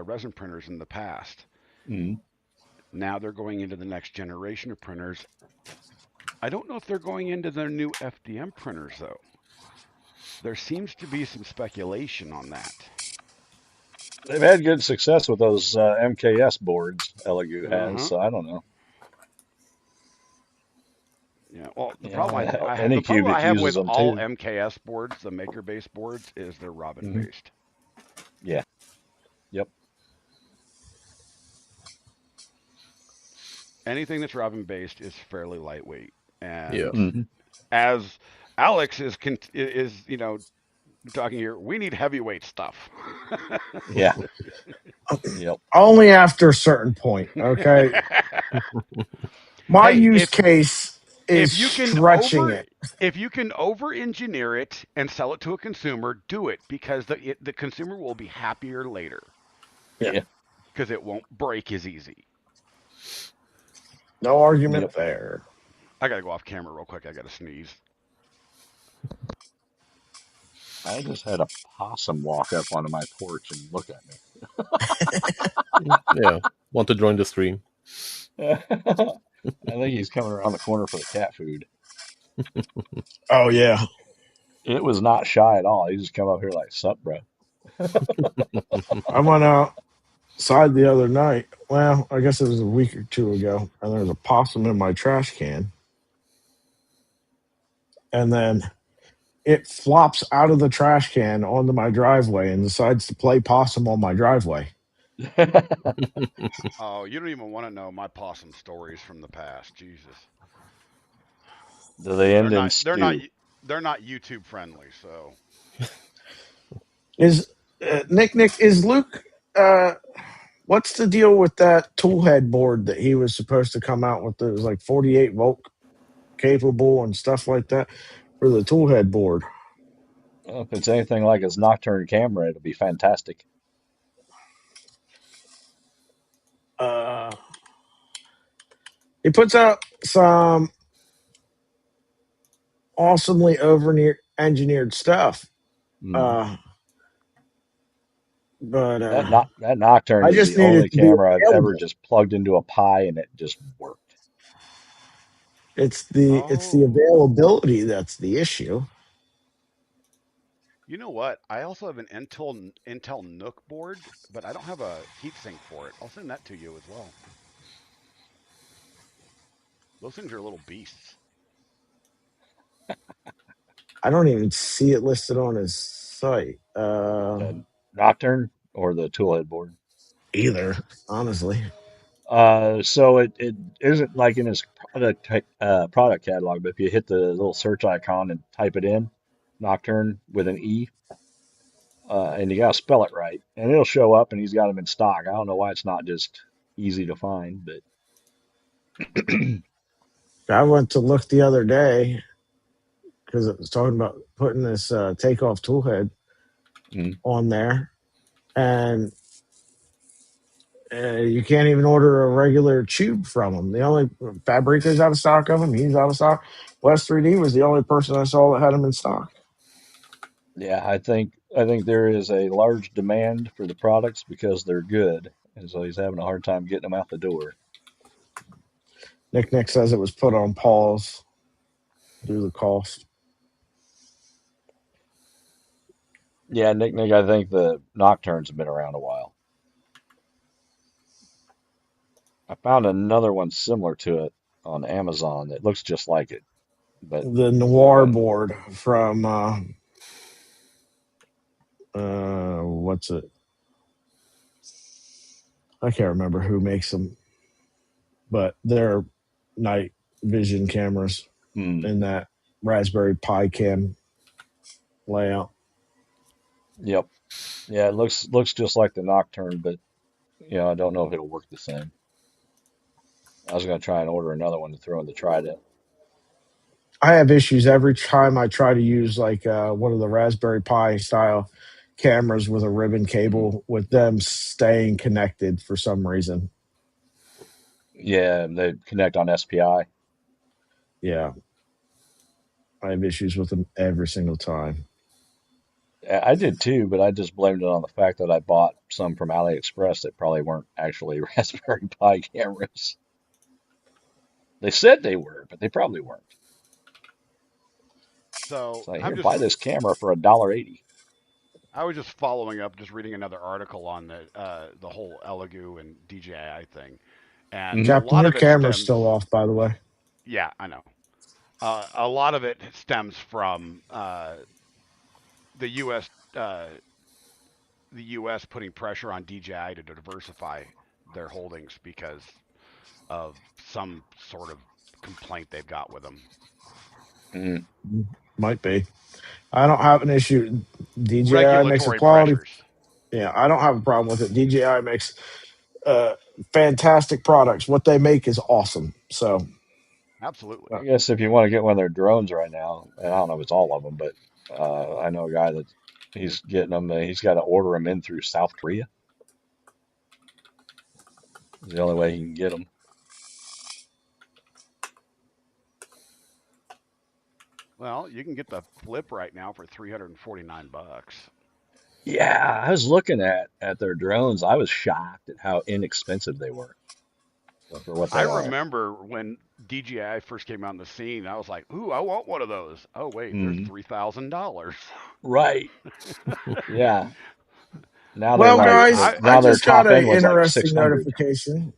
resin printers in the past.
Mm.
Now they're going into the next generation of printers. I don't know if they're going into their new FDM printers though. There seems to be some speculation on that.
They've had good success with those MKS boards Elegoo has,
Uh-huh.
so I don't know.
Yeah. Well,
Yeah,
the problem
Anycubic
I have
uses
with
them
all
too.
MKS boards, the maker base boards, is they're Robin
Hmm.
based.
Yeah. Yep.
Anything that's Robin based is fairly lightweight,
Yeah.
and
Hmm.
as Alex is talking here, we need heavyweight stuff.
Yeah. Yep.
Only after a certain point. Okay. My
Hey,
use case is
if you can
stretching
over
it.
if you can over engineer it and sell it to a consumer, do it because the consumer will be happier later
Yeah.
Yeah.
because it won't break as easy.
No argument
Yep.
there.
I gotta go off camera real quick. I gotta sneeze.
I just had a possum walk up onto my porch and look at me.
Yeah. Want to join the stream?
I think he's coming around the corner for the cat food.
Oh yeah.
It was not shy at all. He just come up here like, "Sup, bro?"
I went outside the other night. Well, I guess it was a week or two ago, and there was a possum in my trash can. And then it flops out of the trash can onto my driveway and decides to play possum on my driveway.
Oh, you don't even want to know my possum stories from the past. Jesus,
Do they
they're
end in
not they're not
stew?
they're not YouTube friendly. So
Is Nick is Luke? Uh, what's the deal with that toolhead board that he was supposed to come out with? That was like 48-volt capable and stuff like that for the toolhead board.
Well, if it's anything like his Nocturne camera, it'll be fantastic.
Uh, he puts out some awesomely over engineered stuff.
Mm.
Uh, but
That Nocturne
I
is
just
the
need
only
it to be
camera I've ever
available.
just plugged into a Pi and it just worked.
It's the
oh,
availability that's the issue.
you know what? I also have an Intel Nook board, but I don't have a heatsink for it. I'll send that to you as well. Those things are little beasts.
I don't even see it listed on his site.
The Nocturne or the toolhead board.
Either, honestly.
So it isn't like in his product catalog, but if you hit the little search icon and type it in, Nocturne with an E, and you gotta spell it right, and it'll show up, and he's got them in stock. I don't know why it's not just easy to find, but
I went to look the other day because it was talking about putting this takeoff tool head
mm,
on there, and you can't even order a regular tube from them. The only Fabrica's out of stock of them. He's out of stock. West 3D was the only person I saw that had them in stock.
yeah, I think there is a large demand for the products because they're good, and so he's having a hard time getting them out the door.
Nick says it was put on pause due to the cost.
Yeah, Nick, I think the Nocturnes have been around a while. I found another one similar to it on Amazon that looks just like it, but
The
I
Noir
don't.
board from what's it? I can't remember who makes them, but they're night vision cameras
Hmm.
in that Raspberry Pi cam layout.
Yep. Yeah, it looks just like the Nocturne, but I don't know if it'll work the same. I was gonna try and order another one to throw in the Trident.
I have issues every time I try to use like one of the Raspberry Pi style cameras with a ribbon cable with them staying connected for some reason.
Yeah, they connect on SPI.
Yeah. I have issues with them every single time.
I did too, but I just blamed it on the fact that I bought some from AliExpress that probably weren't actually Raspberry Pi cameras. They said they were, but they probably weren't.
So
It's like,
I'm
here,
just
buy this camera for $1.80.
I was just following up, just reading another article on the whole Elegoo and DJI thing, and
Hmm.
a
Captain,
lot
your
of it
camera's
stems.
still off, by the way.
Yeah, I know. A lot of it stems from the U.S. The U.S. putting pressure on DJI to diversify their holdings because of some sort of complaint they've got with them.
Mm.
Might be. I don't have an issue. DJI makes a
Regulatory
quality.
pressures.
Yeah, I don't have a problem with it. DJI makes uh, fantastic products. What they make is awesome. So,
Absolutely.
I guess if you want to get one of their drones right now, and I don't know if it's all of them, but I know a guy that he's getting them. He's got to order them in through South Korea. It's the only way he can get them.
Well, you can get the Flip right now for $349.
Yeah, I was looking at their drones. I was shocked at how inexpensive they were for what
I
they are.
remember when DJI first came out on the scene, I was like, "Ooh, I want one of those." Oh wait, they're
Hmm.
$3,000.
Right. Yeah. Now they're
well,
like
guys,
I
I
now their
just got
top
an
end was like
interesting
600.
notification.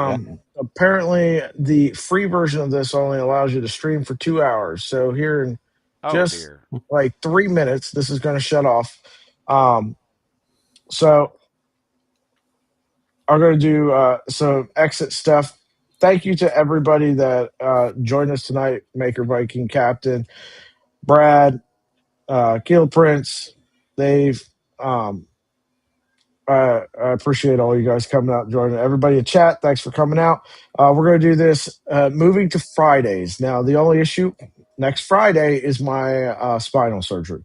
Yeah.
Apparently, the free version of this only allows you to stream for 2 hours. So, here in
oh
just
dear.
like 3 minutes, this is going to shut off. So, I'm going to do some exit stuff. Thank you to everybody that joined us tonight: Maker Viking Captain, Brad, Kill Prince, Dave. Um, I appreciate all you guys coming out and joining. Everybody in chat, thanks for coming out. We're going to do this moving to Fridays. Now, the only issue next Friday is my spinal surgery.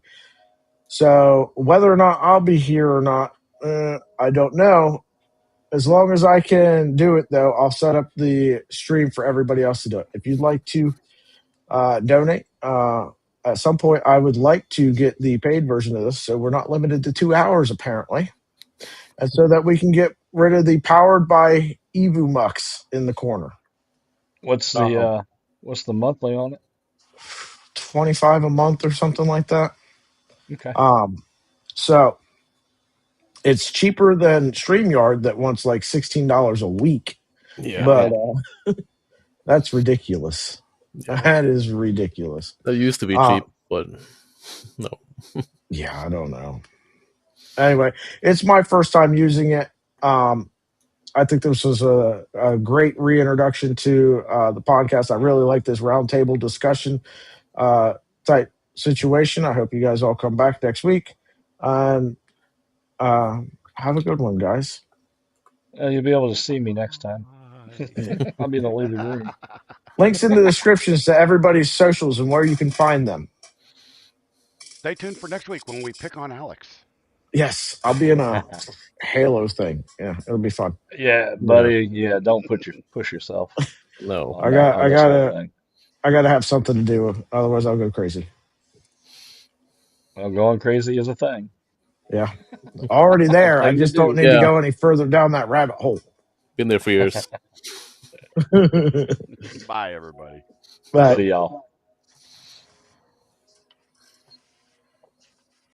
So, whether or not I'll be here or not, I don't know. As long as I can do it, though, I'll set up the stream for everybody else to do it. If you'd like to donate, at some point, I would like to get the paid version of this, so we're not limited to 2 hours, apparently, and so that we can get rid of the powered by Evu Mux in the corner.
What's
Um,
the monthly on it?
25 a month or something like that.
Okay.
So it's cheaper than StreamYard that wants like $16 a week,
Yeah.
but
Yeah.
that's ridiculous.
Yeah.
That is ridiculous.
That used to be cheap, but no.
Yeah, I don't know. Anyway, it's my first time using it. I think this was a great reintroduction to the podcast. I really like this roundtable discussion type situation. I hope you guys all come back next week. And have a good one, guys.
You'll be able to see me next time. I'll be in the living room.
Links in the descriptions to everybody's socials and where you can find them.
Stay tuned for next week when we pick on Alex.
Yes, I'll be in a Halo thing. Yeah, it'll be fun.
Yeah, buddy. Yeah, don't push yourself.
No.
On this whole thing.
I gotta have something to do, otherwise I'll go crazy.
Well, going crazy is a thing.
Yeah, already there. I
Thing to
just don't
do.
need to go any further down that rabbit hole.
Been there for years.
Bye, everybody.
But
See y'all.